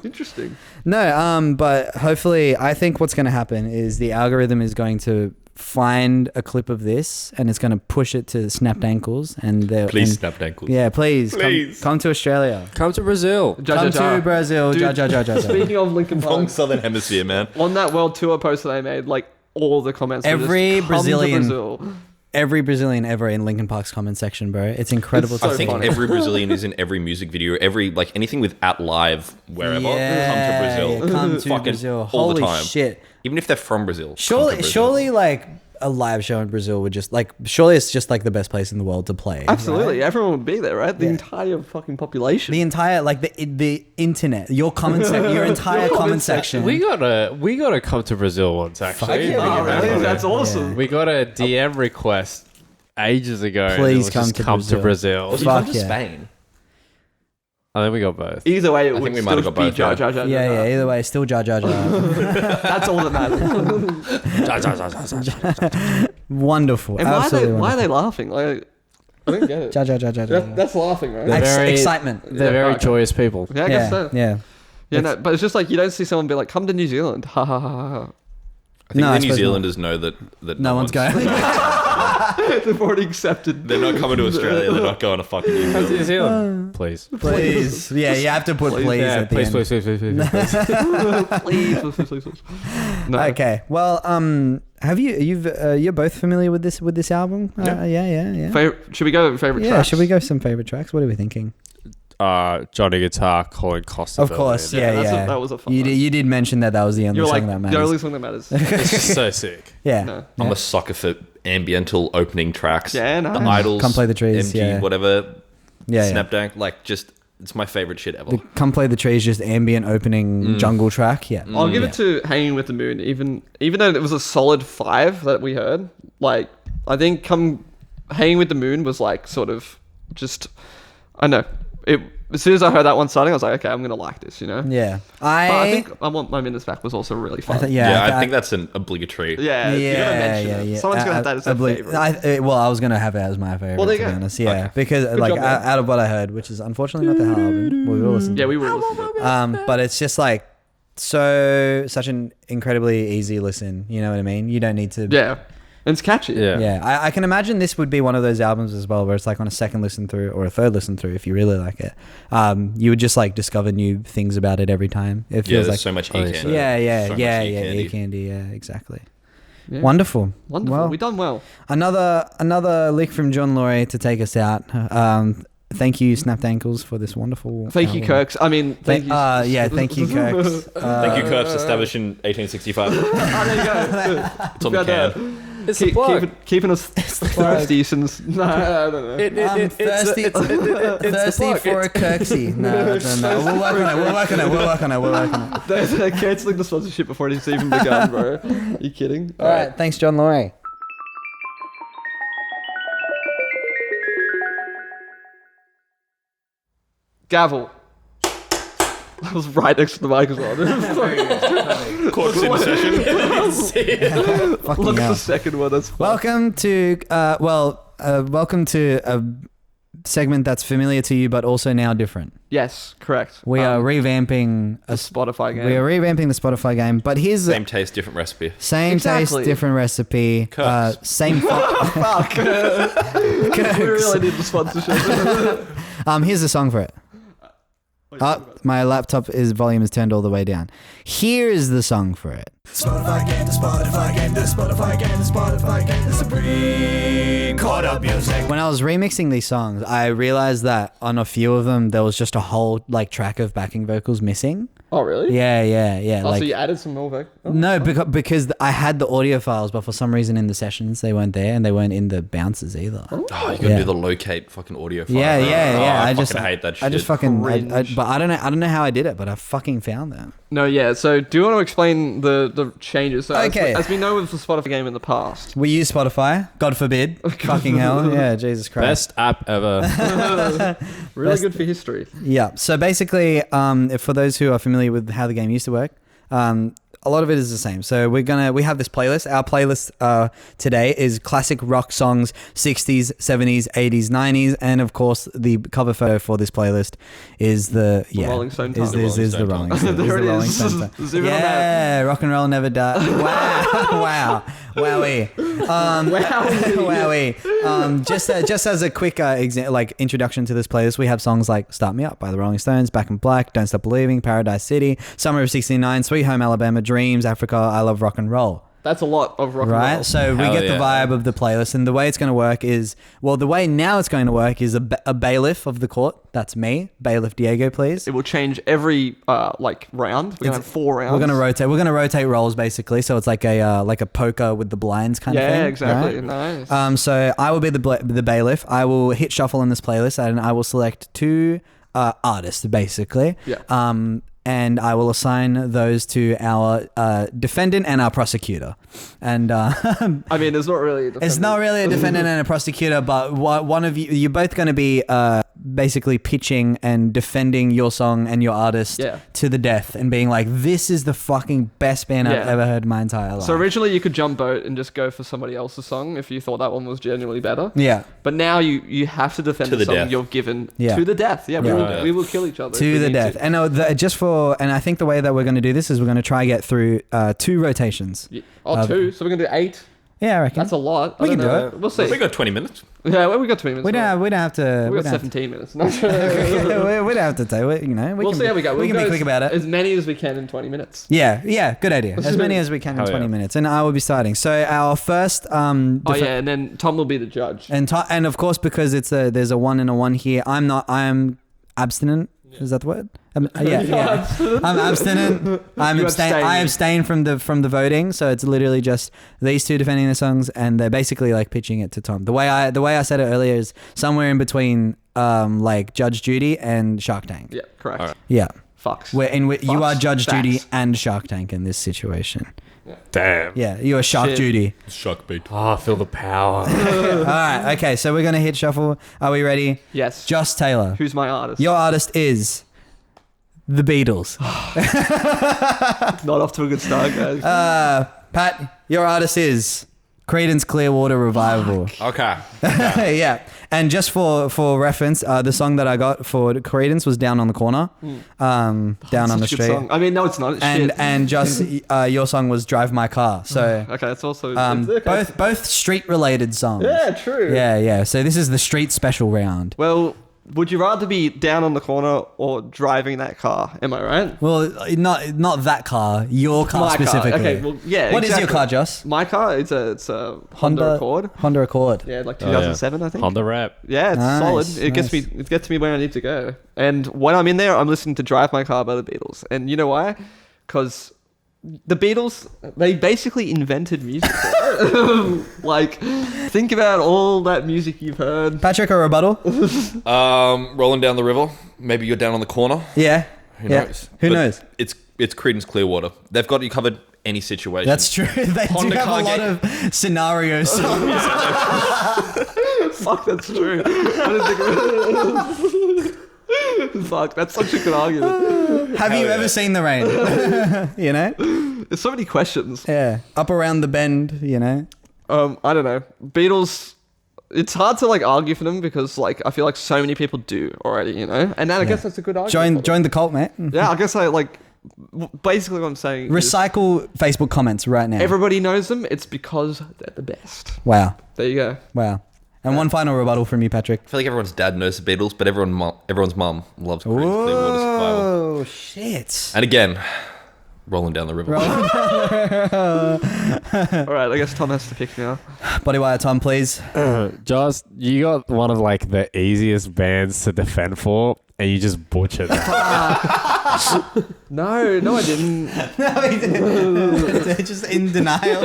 Interesting. No, but hopefully, I think what's going to happen is the algorithm is going to find a clip of this and it's going to push it to Snapped Ankles and they'll Please, snapped ankles. Yeah, please. Please. Come to Australia. Come to Brazil. Come to Brazil. Dude, Ja. Speaking of Linkin Wrong Park, Southern Hemisphere, man. on that world tour post that I made, like all the comments were Every just, "Come to Brazilian- Brazil." Every Brazilian ever in Linkin Park's comment section, bro. It's incredible. It's to so I think see. funny. every Brazilian is in every music video, every like anything with at live wherever. Yeah, come to Brazil. yeah, come to Fucking Brazil. all Holy the time. shit. Even if they're from Brazil. come to Brazil. Surely, like a live show in Brazil would just like. Surely it's just like the best place in the world to play. Absolutely, right? everyone would be there, right? The Yeah. entire fucking population. The entire like the internet, your comment section, your entire comment section. We gotta come to Brazil once actually. yeah, we Oh, can really? remember. That's awesome. We got a DM request ages ago. and Please it was come just to come Brazil. to Brazil. Also, Fuck you come to yeah. Spain. I think we got both. Either way, it I would think we still might have got be both, yeah. jar, jar, Yeah. Either way, still ja. That's all that matters. Wonderful. And why Absolutely are they wonderful. laughing? Like, I don't get it. Ja. That's laughing, right? They're very- Excitement. They're Yeah, very okay. joyous people. Yeah, I guess so. Yeah. Yeah, no, but it's just like you don't see someone be like, "Come to New Zealand." Ha ha ha ha. I think No, I the New suppose Zealanders know that No one's going. They've already accepted. They're not coming to Australia. They're not going to fucking New Come to Zealand. New Zealand, please. Please. Yeah, you have to put please Yeah, at the please, end. please. No. Okay. Well, you're both familiar with this album? Yeah. Should we go favorite Yeah, tracks? should we go some favorite tracks? What are we thinking? Johnny Guitar calling Costa. Of course, yeah. that was a fun You one. did mention that was the only You're song like that the matters. only song that matters. It's just so sick. Yeah. No. I'm a sucker for ambiental opening tracks. Yeah, nice. The Idols, Come Play the Trees, MG, yeah. whatever. Yeah. Snapdank, like just it's my favorite shit ever. The Come Play the Trees, just ambient opening jungle track. Yeah. I'll give it to Hanging with the Moon, even though it was a solid 5 that we heard. Like, I think Hanging with the Moon was like sort of just, I don't know. As soon as I heard that one starting, I was like, okay, I'm gonna like this, you know. Yeah. But I think I Want My Minutes Back was also really fun. I think that's an obligatory. Yeah, you gotta mention it. Someone's gonna have that as their favorite. I was gonna have it as my favorite. Well, there you to be go. honest. Yeah, Okay. because Good like job, man. out of what I heard, which is unfortunately not the whole album, we will listen. Yeah, we will listen to it. But it's just like such an incredibly easy listen. You know what I mean? You don't need to. Yeah, and it's catchy. Yeah. Yeah, I can imagine this would be one of those albums as well, where it's like on a second listen through or a third listen through, if you really like it, you would just like discover new things about it every time. It Yeah, feels there's like so much Oh, e-candy. yeah, So much E candy, yeah, exactly. Yeah. Wonderful. Wonderful. We done well. Another lick from John Laurie to take us out. Thank you, Snapped Ankles, for this wonderful. Thank you, album. Kirks. I mean, thank you. Yeah, thank you, Kirks. Thank you, Curves, established in 1865. Oh, there you go. It's on the can. It's a plug. Keeping us thirsty since. No, I don't know. I'm thirsty, thirsty for a Kirksy. No. We're working on it. They're cancelling the sponsorship before it's even begun, bro. Are you kidding? All right, thanks, John Laurie. Gavel. I was right next to the mic as well. Corks in session. Fucking Look at hell. the second one. That's fun. Welcome to welcome to a segment that's familiar to you, but also now different. Yes, correct. We are revamping a Spotify game. We are revivamping the Spotify game, but here's Same taste, different recipe. same Exactly. taste, different recipe. Curse. Same. Fuck. We really need the sponsorship. Here's the song for it. My laptop volume is turned all the way down. Here's the song for it. Spotify game, the Spotify game, the Spotify game, the Spotify game, the Supreme Court of Music. When I was remixing these songs, I realized that on a few of them there was just a whole like track of backing vocals missing. Oh, really? Yeah. Oh, like so you added some more vocals? Oh. no, because I had the audio files, but for some reason in the sessions they weren't there, and they weren't in the bounces either. Oh, you gotta Yeah. do the locate fucking audio file. Yeah. Oh, I fucking hate that shit. I just fucking. Cringe. But I don't know how I did it, but I fucking found that. No, yeah. So do you want to explain the changes? So Okay. As we know with the Spotify game in the past. We use Spotify. God forbid. Fucking hell. Yeah. Jesus Christ. Best app ever. Really Best- good for history. Yeah. So basically, for those who are familiar with how the game used to work, a lot of it is the same. So we have this playlist. Our playlist today is classic rock songs, 60s, 70s, 80s, 90s, and of course the cover photo for this playlist is the Rolling Stone is title. the Rolling Stone. There it Rolling is. Stone title. Zoom in on Yeah, rock and roll never die. Wow, wowee. Wowee. Just as a quick introduction to this playlist, we have songs like "Start Me Up" by the Rolling Stones, "Back in Black," "Don't Stop Believing," "Paradise City," "Summer of '69," "Sweet Home Alabama," "Dreams," "Africa," "I Love Rock and Roll." That's a lot of rock and Right, roll. so we Hell get the yeah. vibe of the playlist, and the way it's going to work is, the way now it's going to work is a bailiff of the court. That's me, bailiff Diego, please. It will change every round. We're gonna have 4 rounds. We're gonna rotate roles basically, so it's like a poker with the blinds kind of thing. Yeah, exactly. right? Nice. So I will be the bailiff. I will hit shuffle in this playlist, and I will select 2 artists basically. Yeah. And I will assign those to our defendant and our prosecutor. And I mean, there's not really. it's not really a defendant and a prosecutor, but one of you're both going to be basically pitching and defending your song and your artist to the death, and being like, "This is the fucking best band I've ever heard in my entire life." So originally you could jump boat and just go for somebody else's song if you thought that one was genuinely better. Yeah. But now you have to defend To the the song death. you've given Yeah. to the death. Yeah, Yeah. we will kill each other. if To we the need death. to. And and I think the way that we're going to do this is we're going to try get through 2 rotations. Yeah. Oh, 2. So we're gonna do 8. Yeah, I reckon. That's a lot. I We don't can do know. it. We'll see. We got 20 minutes. Yeah, well, we got 20 minutes. We don't have to. We we got don't have 17 minutes. to- we don't have to tell it. We'll see how we go. We can be go quick about it. As many as we can in 20 minutes. Yeah, good idea. As many as we can in Hell 20 yeah. minutes, and I will be starting. So our first, Oh yeah, and then Tom will be the judge. and of course because there's a 1 and a 1 here. I am abstinent. Is that the word? Yeah. I'm abstinent. You I abstain from the voting. So it's literally just these 2 defending the songs, and they're basically like pitching it to Tom. The way I said it earlier is somewhere in between like Judge Judy and Shark Tank. Yeah, correct. All right. Yeah. Fucks. You are Judge Facts. Judy and Shark Tank in this situation. Damn. Yeah, you are Shark Shit. Judy. Shock beat. Oh, I feel the power. All right. Okay, so we're gonna hit shuffle. Are we ready? Yes. Joss Taylor. Who's my artist? Your artist is the Beatles. Not off to a good start, guys. Pat, your artist is Creedence Clearwater Revival. Okay. Yeah. And just for reference, the song that I got for Creedence was Down on the Corner. Down on the Such a good Street. song. I mean, no, it's not. It's And shit. and just your song was Drive My Car. So Okay, that's also it's okay. both street related songs. Yeah, true. Yeah. So this is the street special round. Well, would you rather be down on the corner or driving that car? Am I right? Well, not that car, your car My car. specifically. Okay, well, yeah. What is exactly. your car, Joss? My car, it's a Honda Accord. Honda Accord. Yeah, like 2007, I think. Honda rap. Yeah, it's Nice, solid. It nice. gets me where I need to go. And when I'm in there, I'm listening to Drive My Car by the Beatles. And you know why? Because the Beatles, they basically invented music. Like, think about all that music you've heard. Patrick, a rebuttal? Rolling down the river. Maybe you're down on the corner. Yeah. Who Yeah. knows? Who But knows? It's Creedence Clearwater. They've got you covered any situation. That's true. They Honda do have a can't lot get- of scenario songs. Fuck, that's true. I didn't think of it. Fuck, that's such a good argument. Have you yeah. ever seen the rain? You know? There's so many questions. Yeah. Up around the bend, you know? I don't know. Beatles. It's hard to like argue for them because like I feel like so many people do already, you know. And then I guess that's a good argument. Join the cult, mate. Yeah, I guess I like. Basically, what I'm saying. is Recycle Facebook comments right now. everybody knows them. It's because they're the best. Wow. There you go. Wow. And one final rebuttal from you, Patrick. I feel like everyone's dad knows the Beatles, but everyone's mum loves Creedence Clearwater Revival. Oh, shit. And again, rolling down the river. All right, I guess Tom has to pick now. Bodywire Tom, please. Joss, you got one of like the easiest bands to defend for, and you just butchered it. No, I didn't. No, he didn't. Just in denial.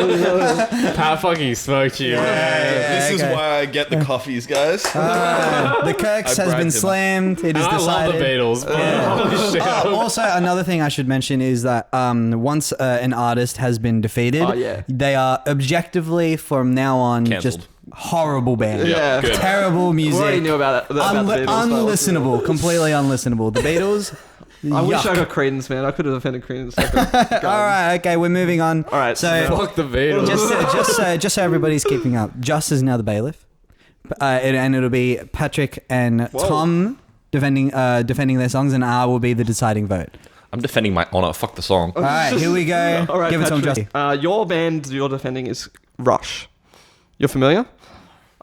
Pat fucking smoked you, man. This is okay. why I get the coffees, guys. The Kirks I has been bribed him. slammed. It is And I love the decided. Beatles, but holy shit. Also, another thing I should mention is that once an artist has been defeated, Oh, yeah. they are objectively from now on Cancelled. just horrible band. Yeah. Good. Terrible We music. already knew about it. About the Beatles, unlistenable. Completely unlistenable. The Beatles. I wish yuck. I got Credence, man. I could have offended Credence. All All right, okay, we're moving on. All right, so Fuck the Beatles. just so everybody's keeping up, Just is now the bailiff, and it'll be Patrick and Whoa. Tom defending their songs, and I will be the deciding vote. I'm defending my honor. Fuck the song. All right, here we go. All right, Give it to him, Patrick. Justy. Your band you're defending is Rush. You're familiar?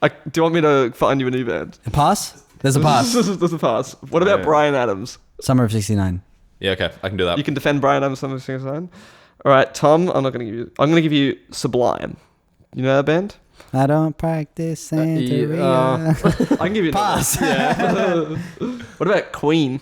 Do you want me to find you a new band? A pass? There's a pass. This is a pass. What about Yeah. Bryan Adams? Summer of '69. Yeah, okay, I can do that. You can defend Bryan Adams on the same side. All right, Tom. I'm going to give you Sublime. You know that band? I don't practice Santeria. I can give you another. Pass. Yeah. What about Queen?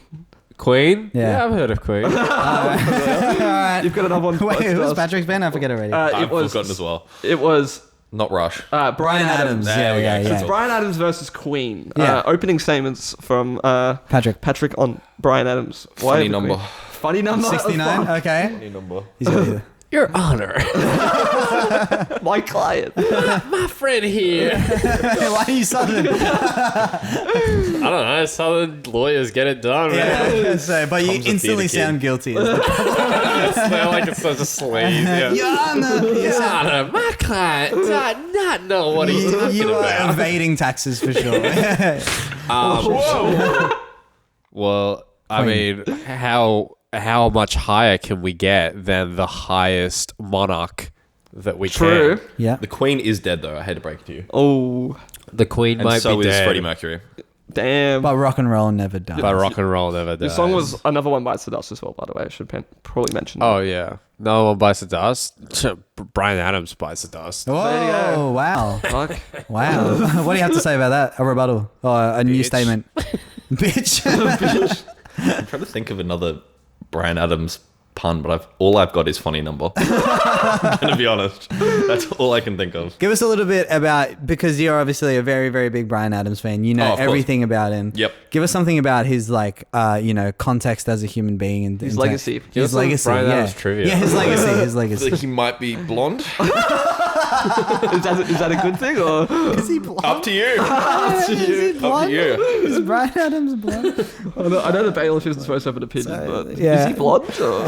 Queen? Yeah. I've heard of Queen. All right. You've got another one. Wait, who's Just- Patrick's band? I forget already. I've it was forgotten as well. It was Not Rush. Bryan Adams. Yeah, we go. yeah, It's yeah. Bryan Adams versus Queen. Yeah. Opening statements from Patrick. on Bryan Adams. Why Funny have number. Queen? Funny number. 69. Okay. Funny number. He's got it. Your Honor. My client. My friend here. Why are you southern? I don't know. Southern lawyers get it done, man. Yeah, so, but you Tom's a instantly theatre kid. sound guilty. They're like it's such a sleaze. Yeah. Your Honor, you Your sound- Honor, my client does not know what he's talking you are about. evading taxes for sure. Well, I mean, how much higher can we get than the highest monarch that we True. can? Yeah. The Queen is dead, though. I hate to break it to you. Oh, The Queen And might so be is dead, Freddie Mercury. damn. But rock and roll never dies. but rock and roll never This dies. song was Another One Bites the Dust as well, by the way. I should probably mention that. Oh yeah, no one bites the dust. Bryan Adams bites the dust. Whoa, There you go. wow. Fuck. Wow. What do you have to say about that? A rebuttal? Or a new Bitch. statement? Bitch. I'm trying to think of another Bryan Adams pun, but all I've got is funny number. I'm gonna be honest. That's all I can think of. Give us a little bit about, because you're obviously a very, very big Bryan Adams fan. You know Oh, of course. everything about him. Yep. Give us something about his context as a human being and His legacy. Give us His some legacy. Bryan Yeah. Adams trivia. Yeah, his legacy. His I legacy. think he might be blonde. Is that a good thing or? Is he blonde? Up to you. Is he Up to blonde? you. Is Bryan Adams blonde? I know the bailiff isn't supposed to have an opinion, but yeah. is he blonde? Or?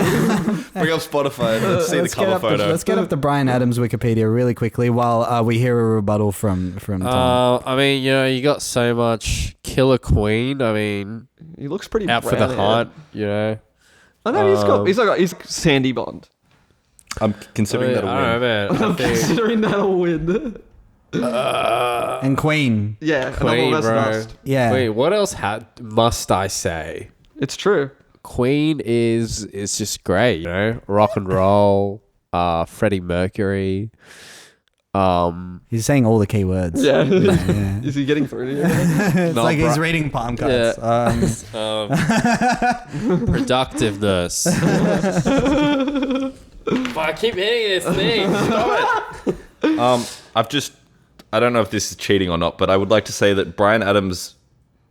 Bring up Spotify and let's see the cover photo. Let's get up the Bryan Adams Wikipedia really quickly while we hear a rebuttal from Tom. I mean, you got so much Killer Queen. I mean, He looks pretty out for brown the hair. hunt. You know. I know he's Sandy Bond. I'm considering that a I don't know, win. man. I I'm think considering that a win. And Queen. Yeah, Queen, Another bro. One Dust. Yeah. Wait, what else must I say? It's true. Queen is just great, you know, rock and roll. Freddie Mercury. He's saying all the key words. Yeah. Yeah. Is he getting through to you? It's No, like he's bro. reading palm cards. Productiveness. But I keep hitting this thing. Stop it. I don't know if this is cheating or not, but I would like to say that Bryan Adams'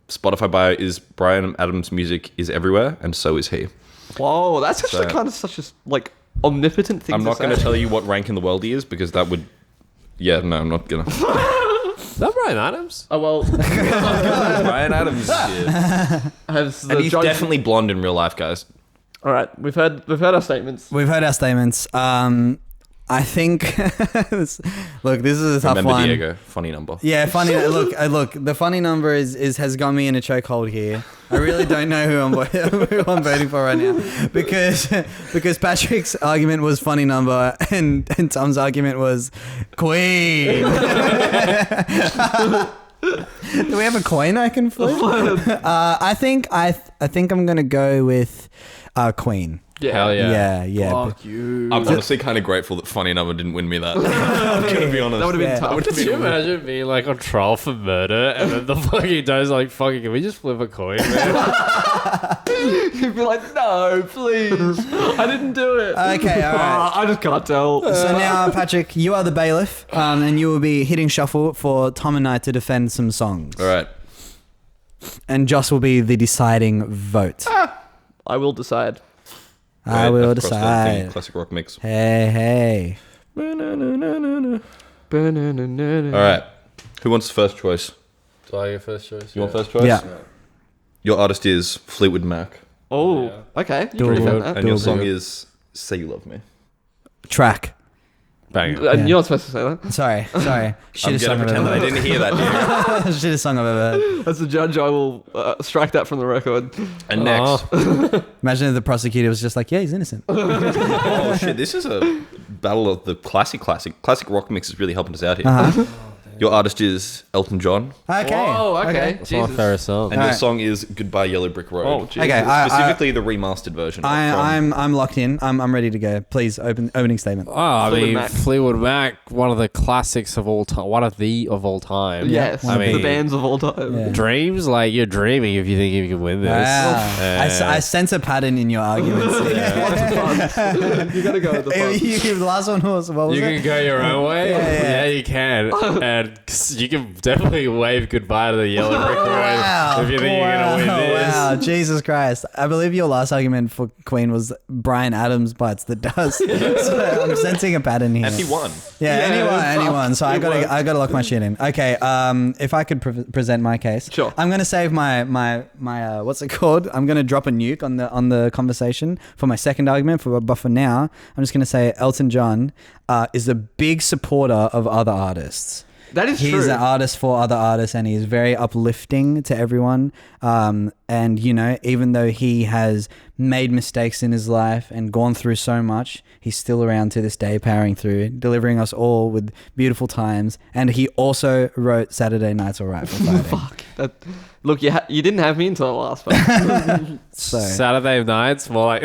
Spotify bio is Bryan Adams' music is everywhere, and so is he. Whoa, that's actually kind of such a omnipotent thing. I'm not going to tell you what rank in the world he is because that would. Yeah, no, I'm not gonna. Is that Bryan Adams? Oh well, Bryan Adams has the and he's judge- definitely blonde in real life, guys. All right, we've heard our statements. We've heard our statements. I think. Look, this is a tough Remember one. Diego, funny number. Yeah, funny. Look. The funny number has got me in a chokehold here. I really don't know who I'm voting for right now because Patrick's argument was funny number and Tom's argument was Queen. Do we have a coin I can flip? I think I'm gonna go with Queen. Hell yeah. Yeah. Fuck you. I'm honestly kind of grateful that Funny Number didn't win me that. I'm gonna be honest. That would have been Yeah. tough. Could you imagine being like on trial for murder and then the fucking guy's like, fucking, can we just flip a coin, man? You'd be like, no, please. I didn't do it. Okay, all right. I just can't tell. So now, Patrick, you are the bailiff, and you will be hitting shuffle for Tom and I to defend some songs. All right. And Joss will be the deciding vote. I will decide. I Right, will across the thing, decide. Classic rock mix. Hey. All right. Who wants the first choice? Do I get first choice? You want first choice? Yeah. Your artist is Fleetwood Mac, Oh, okay. You Doable. can defend that. and your Doable. song is "Say You Love Me." Track. Bang. And you're not supposed to say that. Sorry. I'm Shittest gonna song I've pretend that I ever didn't hear that. Dude. Shittest song I've ever heard. As a judge, I will strike that from the record. And next, Imagine if the prosecutor was just like, yeah, he's innocent. oh shit, this is a battle of the classic rock mix is really helping us out here. Uh-huh. Your artist is Elton John, Okay. Oh, okay. That's my Jesus. favorite song. and your Alright. song is "Goodbye Yellow Brick Road." Oh, Jesus. Okay, specifically the remastered version. from- I'm locked in. I'm ready to go. Please, opening statement. Oh, I Fleetwood mean, Mac. Fleetwood Mac, one of the classics of all time. One of all time. Yes, I mean, the bands of all time. Yeah. Dreams, like, you're dreaming if you think you can win this. Wow. I sense a pattern in your arguments. You gotta go with the fun. The last one was, what was You it? can go your own way. Yeah. You can. And you can definitely wave goodbye to the yellow brick road if you think you're going to win this. Wow, Jesus Christ. I believe your last argument for Queen was Brian Adams bites the dust. So I'm sensing a pattern here. and he won. Yeah, Yeah, anyone. So I it gotta worked. I gotta lock my shit in. Okay, if I could present my case, Sure. I'm gonna save my what's it called? I'm gonna drop a nuke on the conversation for my second argument. But for now, I'm just gonna say Elton John is a big supporter of other artists. That is He's true. an artist for other artists, and he's very uplifting to everyone. And you know, even though he has made mistakes in his life and gone through so much, he's still around to this day, powering through, delivering us all with beautiful times. And he also wrote "Saturday Night's Alright for Fighting." Fuck. Look, you didn't have me until the last one. So Saturday nights, more like.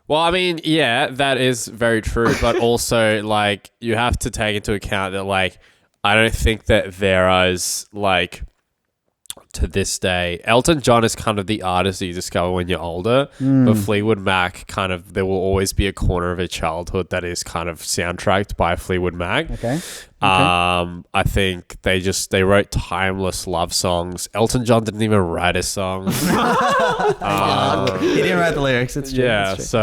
Well, I mean, yeah, that is very true, but also, like, you have to take into account that, like, I don't think that there is, like, to this day, Elton John is kind of the artist that you discover when you're older, but Fleetwood Mac kind of, there will always be a corner of a childhood that is kind of soundtracked by Fleetwood Mac. okay. I think they wrote timeless love songs. Elton John didn't even write a song. He didn't write the lyrics. It's true. Yeah, It's true.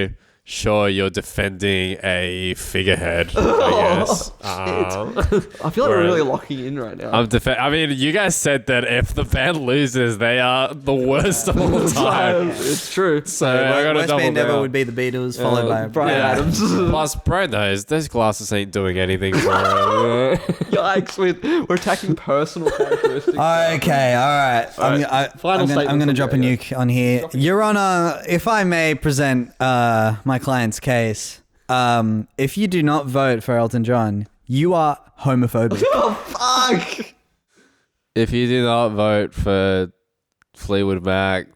so sure, you're defending a figurehead, I guess. I feel like we're really locking in right now. I mean, you guys said that if the band loses, they are the worst of all time. It's true. So I gotta Worst double band ever down. would be the Beatles, followed by Brian Yeah. Adams. Plus, bro knows those glasses ain't doing anything for him. Yikes, we're attacking personal characteristics. Okay, all right. Final I'm statement going to from drop a you, nuke on here. Your Honor, if I may present my client's case, if you do not vote for Elton John, you are homophobic. Fuck! If you do not vote for Fleetwood Mac,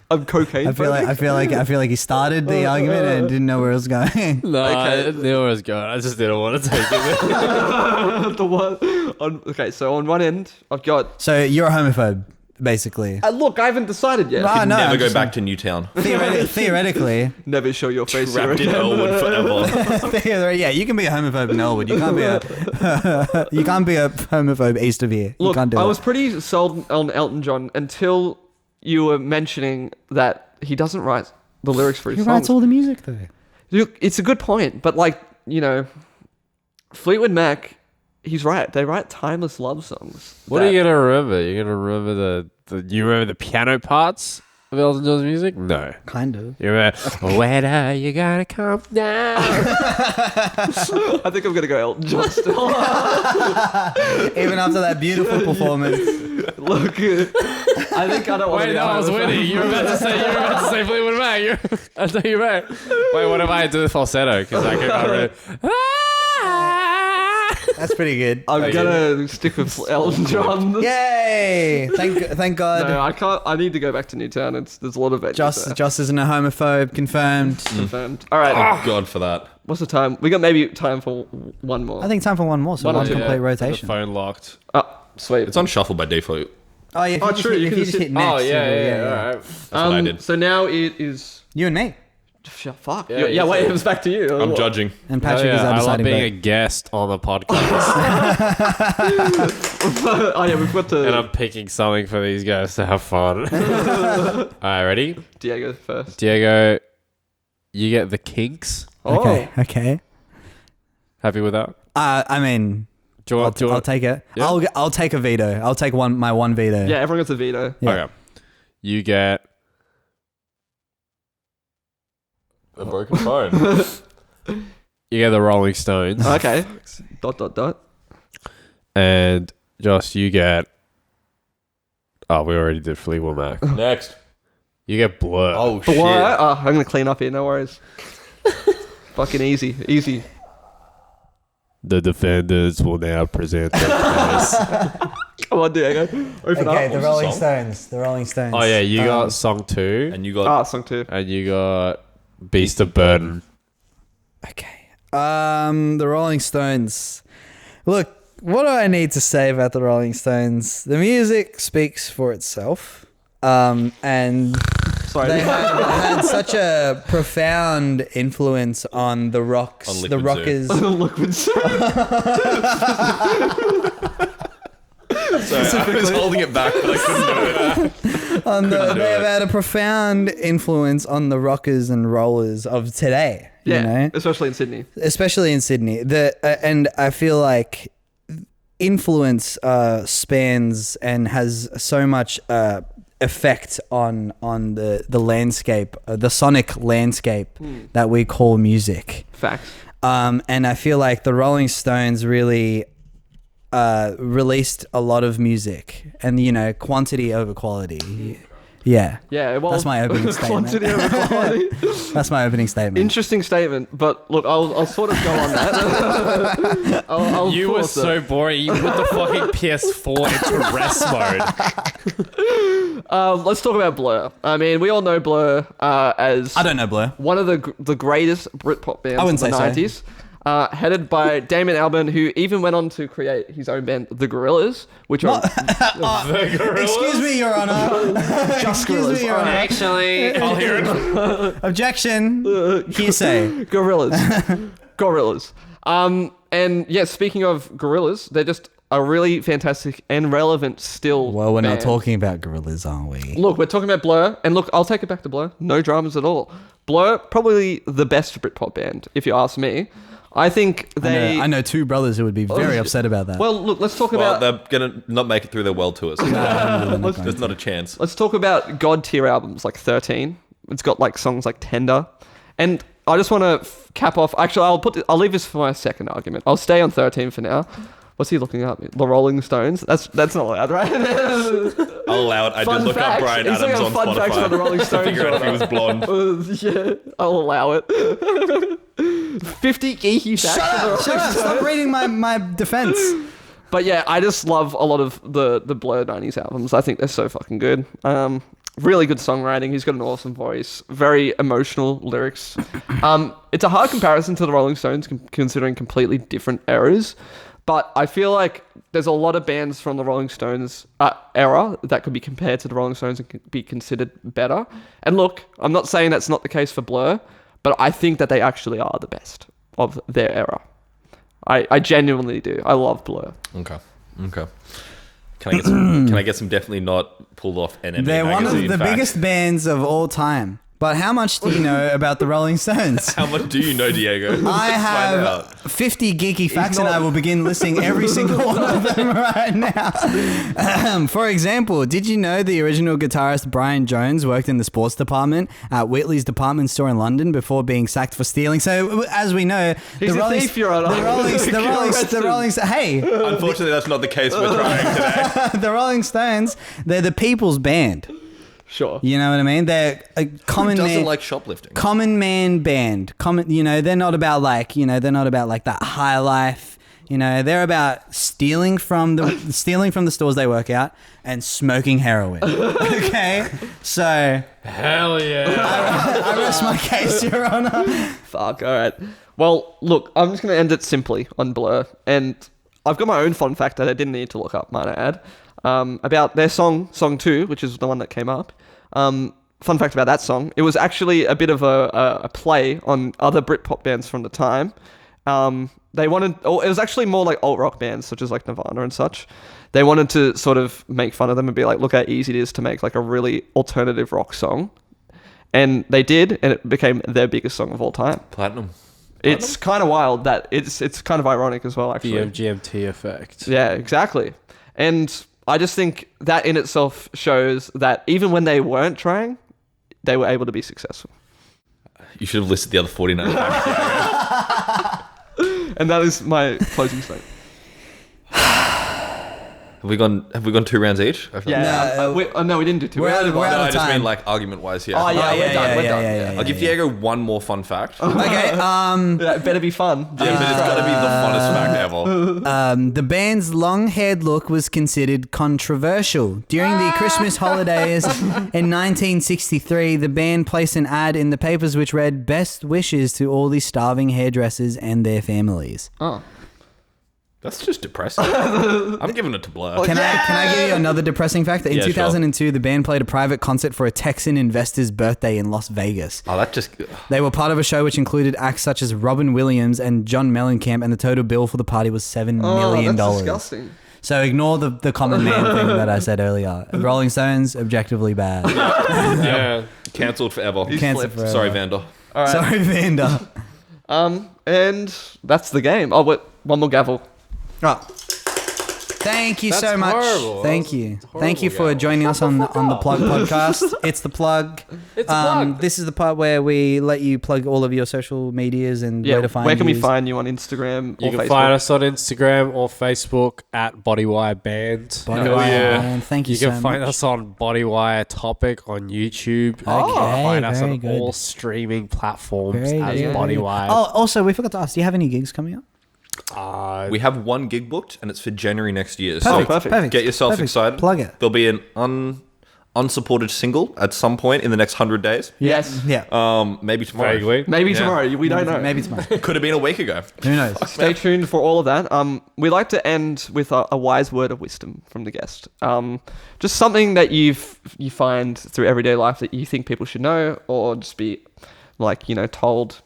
I'm cocaine. I feel like he started the argument and didn't know where it was going. no, I knew where I was going. I just didn't want to take it. the one. Okay, so on one end, I've got. So you're a homophobe, basically. Look, I haven't decided yet. Ah, no, Never I'm go just back to Newtown. Theoretically, Never show your face here Trapped in again. Elwood forever. yeah, you can be a homophobe in Elwood. You can't be a you can't be a homophobe east of here. You Look, can't do I it. was pretty sold on Elton John until you were mentioning that he doesn't write the lyrics for his He songs. writes all the music though. Look, it's a good point, but like, you know, Fleetwood Mac, he's right. They write timeless love songs. What are you gonna remember? You're gonna remember you remember the piano parts of Elton John's music? No. Kind of. You remember, when are you gonna come down? I think I'm gonna go Elton John still. Even after that beautiful performance. Look, I think I don't want to Wait, be no, I was homophobic. winning. You were about to say Fleetwood Mac. I thought you were right. Wait, what if I do the falsetto? Because I could. That's pretty good. I'm gonna stick with Elton John. Yay! Thank God. No, I can't. I need to go back to Newtown. There's a lot of venues there. Joss isn't a homophobe. Confirmed. Confirmed. All right. Thank God for that. What's the time? We got maybe time for one more. I think time for one more. So One or one two. complete The rotation. phone locked. Oh, sweet. It's on shuffle by default. Oh yeah. Oh, true, you If can you just just hit- hit next. Oh yeah. it'll- All right. That's what I did. So now it is. You and me. Fuck. Yeah, Yeah, you wait, said- it was back to you. I'm judging. And Hell Patrick is yeah, our I love deciding being a vote. guest on the podcast, Oh yeah, we've got and to I'm picking something for these guys to have fun. All right, ready? Diego first. Diego, you get the Kinks. Okay. Okay. Happy with that? I mean, Do you want, do you I'll want- take it. Yeah. I'll take a veto. I'll take my one veto. Yeah, everyone gets a veto. Yeah. Okay. You get A broken phone. you get the Rolling Stones, Okay. ... and Josh, you get. Oh, we already did Fleetwood Mac. Next. You get Blur. Oh, But shit. what? Oh, I'm gonna clean up here. No worries. Fucking easy. The Defenders will now present their case. Come on, Diego. Open Okay, up. the the Rolling song? Stones. The Rolling Stones. Oh yeah, you got song 2, And you got... Ah, song 2. and you got Beast of Burden. Okay. The Rolling Stones. Look, what do I need to say about the Rolling Stones? The music speaks for itself. And Sorry. they had such a profound influence on the rocks, On the Liquid rockers. Liquid Sorry, I was holding it back, but I couldn't do it. They have had a profound influence on the rockers and rollers of today. Yeah, You know? especially in Sydney. Especially in Sydney. And I feel like influence spans and has so much effect on the landscape, the sonic landscape that we call music. Facts. And I feel like the Rolling Stones really released a lot of music, and quantity over quality. Yeah. Yeah, well, That's my opening statement. quantity over quality. That's my opening statement. Interesting statement, but look, I'll sort of go on that. I'll You were force so boring. You put the fucking PS4 into rest mode. Let's talk about Blur. I mean, we all know Blur as I don't know Blur. one of the greatest Britpop bands I wouldn't of the say 90s. Headed by Damon Albarn, who even went on to create his own band, The Gorillas, which are Excuse me, Your Honor. Excuse me, Your Honor. Actually, I'll hear it. Objection. Hearsay. Gorillas. And yeah, speaking of Gorillas, they're just a really fantastic and relevant still. Well, we're not band. talking about gorillas, are we? Look, we're talking about Blur, and look, I'll take it back to Blur. No dramas at all. Blur, probably the best Britpop band, if you ask me. I think they. I know two brothers who would be very upset about that. Well, look, let's talk Well, about. they're going to not make it through their world tours. There's not a chance. Let's talk about God tier albums like 13. It's got like songs like Tender, and I just want to cap off. Actually, I'll leave this for my second argument. I'll stay on 13 for now. What's he looking up? The Rolling Stones. That's not allowed, right? I'll allow it. I Fun did look facts. up Brian He's Adams looking on up fun facts about the Rolling Spotify to Stones. figure out if he was blonde. Yeah, I'll allow it. 50 geeky facts. Shut up! Stop reading my defense. But yeah, I just love a lot of the Blur 90s albums. I think they're so fucking good. Really good songwriting. He's got an awesome voice. Very emotional lyrics. It's a hard comparison to the Rolling Stones considering completely different eras. But I feel like there's a lot of bands from the Rolling Stones era that could be compared to the Rolling Stones and could be considered better. And look, I'm not saying that's not the case for Blur, but I think that they actually are the best of their era. I genuinely do. I love Blur. Okay. Can I get some definitely not pulled off NME They're one of magazine the facts? biggest bands of all time. But how much do you know about the Rolling Stones? How much do you know, Diego? I Let's find have out. 50 geeky facts and I will begin listing every single one of them right now. For example, did you know the original guitarist Brian Jones worked in the sports department at Whitley's department store in London before being sacked for stealing? So, as we know, He's a thief, Your Honor. the Rolling Hey, Unfortunately, that's not the case we're trying today. the Rolling Stones, they're the people's band. Sure. You know what I mean? They're a common Who doesn't man. like shoplifting? Common man band. They're not about like, they're not about like that high life, You know, they're about stealing from the stores they work at and smoking heroin. Okay, so Hell yeah. I rest my case, Your Honor. Fuck, alright. Well, look, I'm just going to end it simply on Blur. And I've got my own fun fact that I didn't need to look up, might I add, about their song 2, which is the one that came up. Fun fact about that song, it was actually a bit of a play on other Britpop bands from the time. It was actually more like alt rock bands, such as like Nirvana and such. They wanted to sort of make fun of them and be like, look how easy it is to make like a really alternative rock song. And they did, and it became their biggest song of all time. Platinum. It's kind of wild that it's kind of ironic as well, actually. The MGMT effect. Yeah, exactly. And I just think that in itself shows that even when they weren't trying, they were able to be successful. You should have listed the other 49 facts. And that is my closing statement. Have we gone 2 rounds each? I feel like- No, we didn't do 2. We're out of No, I just time. mean like argument-wise here. Oh, yeah, we're done. yeah. I'll give Diego one more fun fact. Okay, That better be fun. Yeah, but it's got to be the funnest fact ever. the band's long-haired look was considered controversial. During the Christmas holidays in 1963, the band placed an ad in the papers which read, "Best wishes to all the starving hairdressers and their families." Oh. That's just depressing. I'm giving it to Blur. Can I give you another depressing fact? In Yeah, sure. 2002, the band played a private concert for a Texan investor's birthday in Las Vegas. Oh, that just... They were part of a show which included acts such as Robin Williams and John Mellencamp, and the total bill for the party was $7 million. That's disgusting. So ignore the common man thing that I said earlier. Rolling Stones, objectively bad. Yeah. Cancelled forever. Cancelled forever. Sorry, Vander. All right. Sorry, Vander. And that's the game. Oh, wait, one more gavel. Oh. Thank you That's so much. horrible. Thank That's you. horrible, Thank you for Gal. joining us on the Plug podcast. It's the plug. It's a plug. This is the part where we let you plug all of your social medias and where to find where can we yous. find you on Instagram You or can Facebook? find us on Instagram or Facebook at Bodywire Band. Bodywire yeah. Band. Thank you You can so find much. us on Bodywire Topic on YouTube. Okay, You can find us very on good. all streaming platforms Very as good. Bodywire. Oh, also, we forgot to ask, do you have any gigs coming up? We have one gig booked, and it's for January next year. perfect. Get yourself Perfect. excited. Plug it. There'll be an unsupported single at some point in the next 100 days. Yes. Yeah. Maybe tomorrow. Vaguely. Maybe Yeah. tomorrow. We don't know. Maybe tomorrow. Could have been a week ago. Who knows? Stay tuned for all of that. We like to end with a wise word of wisdom from the guest. Just something that you find through everyday life that you think people should know, or just be told.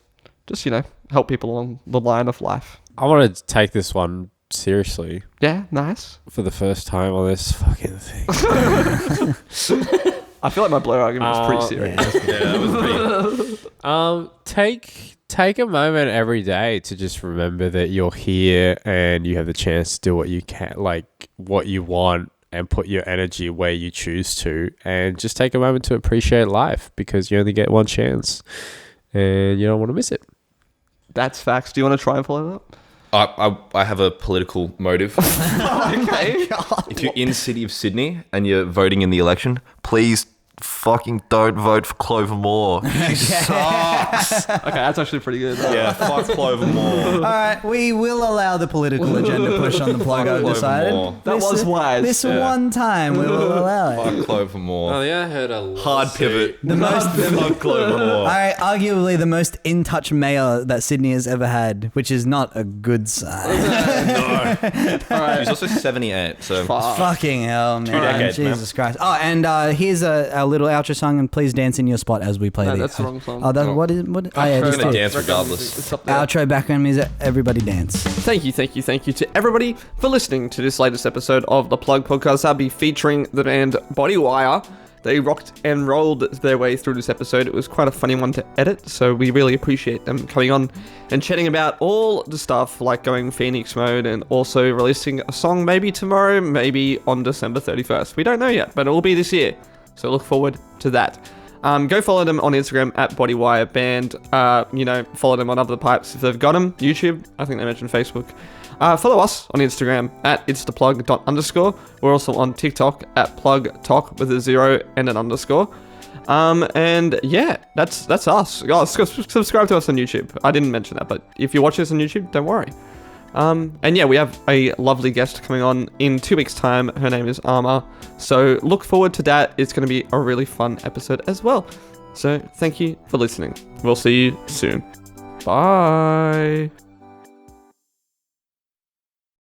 Just help people along the line of life. I want to take this one seriously Yeah, nice. for the first time on this fucking thing. I feel like my Blur argument was pretty serious. Yeah, that was pretty... Take a moment every day to just remember that you're here and you have the chance to do what you can, like what you want, and put your energy where you choose to, and just take a moment to appreciate life because you only get one chance and you don't want to miss it. That's facts. Do you want to try and follow that up? I have a political motive. Okay. If you're in City of Sydney and you're voting in the election, please fucking don't vote for Clover Moore. She sucks. Okay, that's actually pretty good. Yeah, fuck Clover Moore. All right, we will allow the political agenda push on the plug. I've Clover decided. Moore. That was wise. This Yeah. one time we will allow it. Fuck Clover Moore. yeah, I heard a Hard pivot. The most, Fuck Clover all Moore. right, arguably the most in-touch mayor that Sydney has ever had, which is not a good sign. She's also 78, so... Fuck. Fucking hell, man! decades, man. Jesus Christ! Oh, and here's a little outro song, and please dance in your spot as we play No, the. that's the wrong song. Oh, that's what is what? Oh, yeah, I'm just gonna do it. dance regardless. It's up there. Outro background music. Everybody dance. Thank you to everybody for listening to this latest episode of the Plug Podcast. I'll be featuring the band Bodywire. They rocked and rolled their way through this episode. It was quite a funny one to edit, so we really appreciate them coming on and chatting about all the stuff like going Phoenix mode and also releasing a song maybe tomorrow, maybe on December 31st. We don't know yet, but it will be this year, so look forward to that. Go follow them on Instagram at Bodywire Band. Follow them on other pipes if they've got them. YouTube, I think they mentioned Facebook. Follow us on Instagram at itstheplug._. We're also on TikTok at plugtalk with a 0 and an underscore. And yeah, that's us. Oh, subscribe to us on YouTube. I didn't mention that, but if you're watching us on YouTube, don't worry. And yeah, we have a lovely guest coming on in 2 weeks' time. Her name is Arma. So look forward to that. It's going to be a really fun episode as well. So thank you for listening. We'll see you soon. Bye.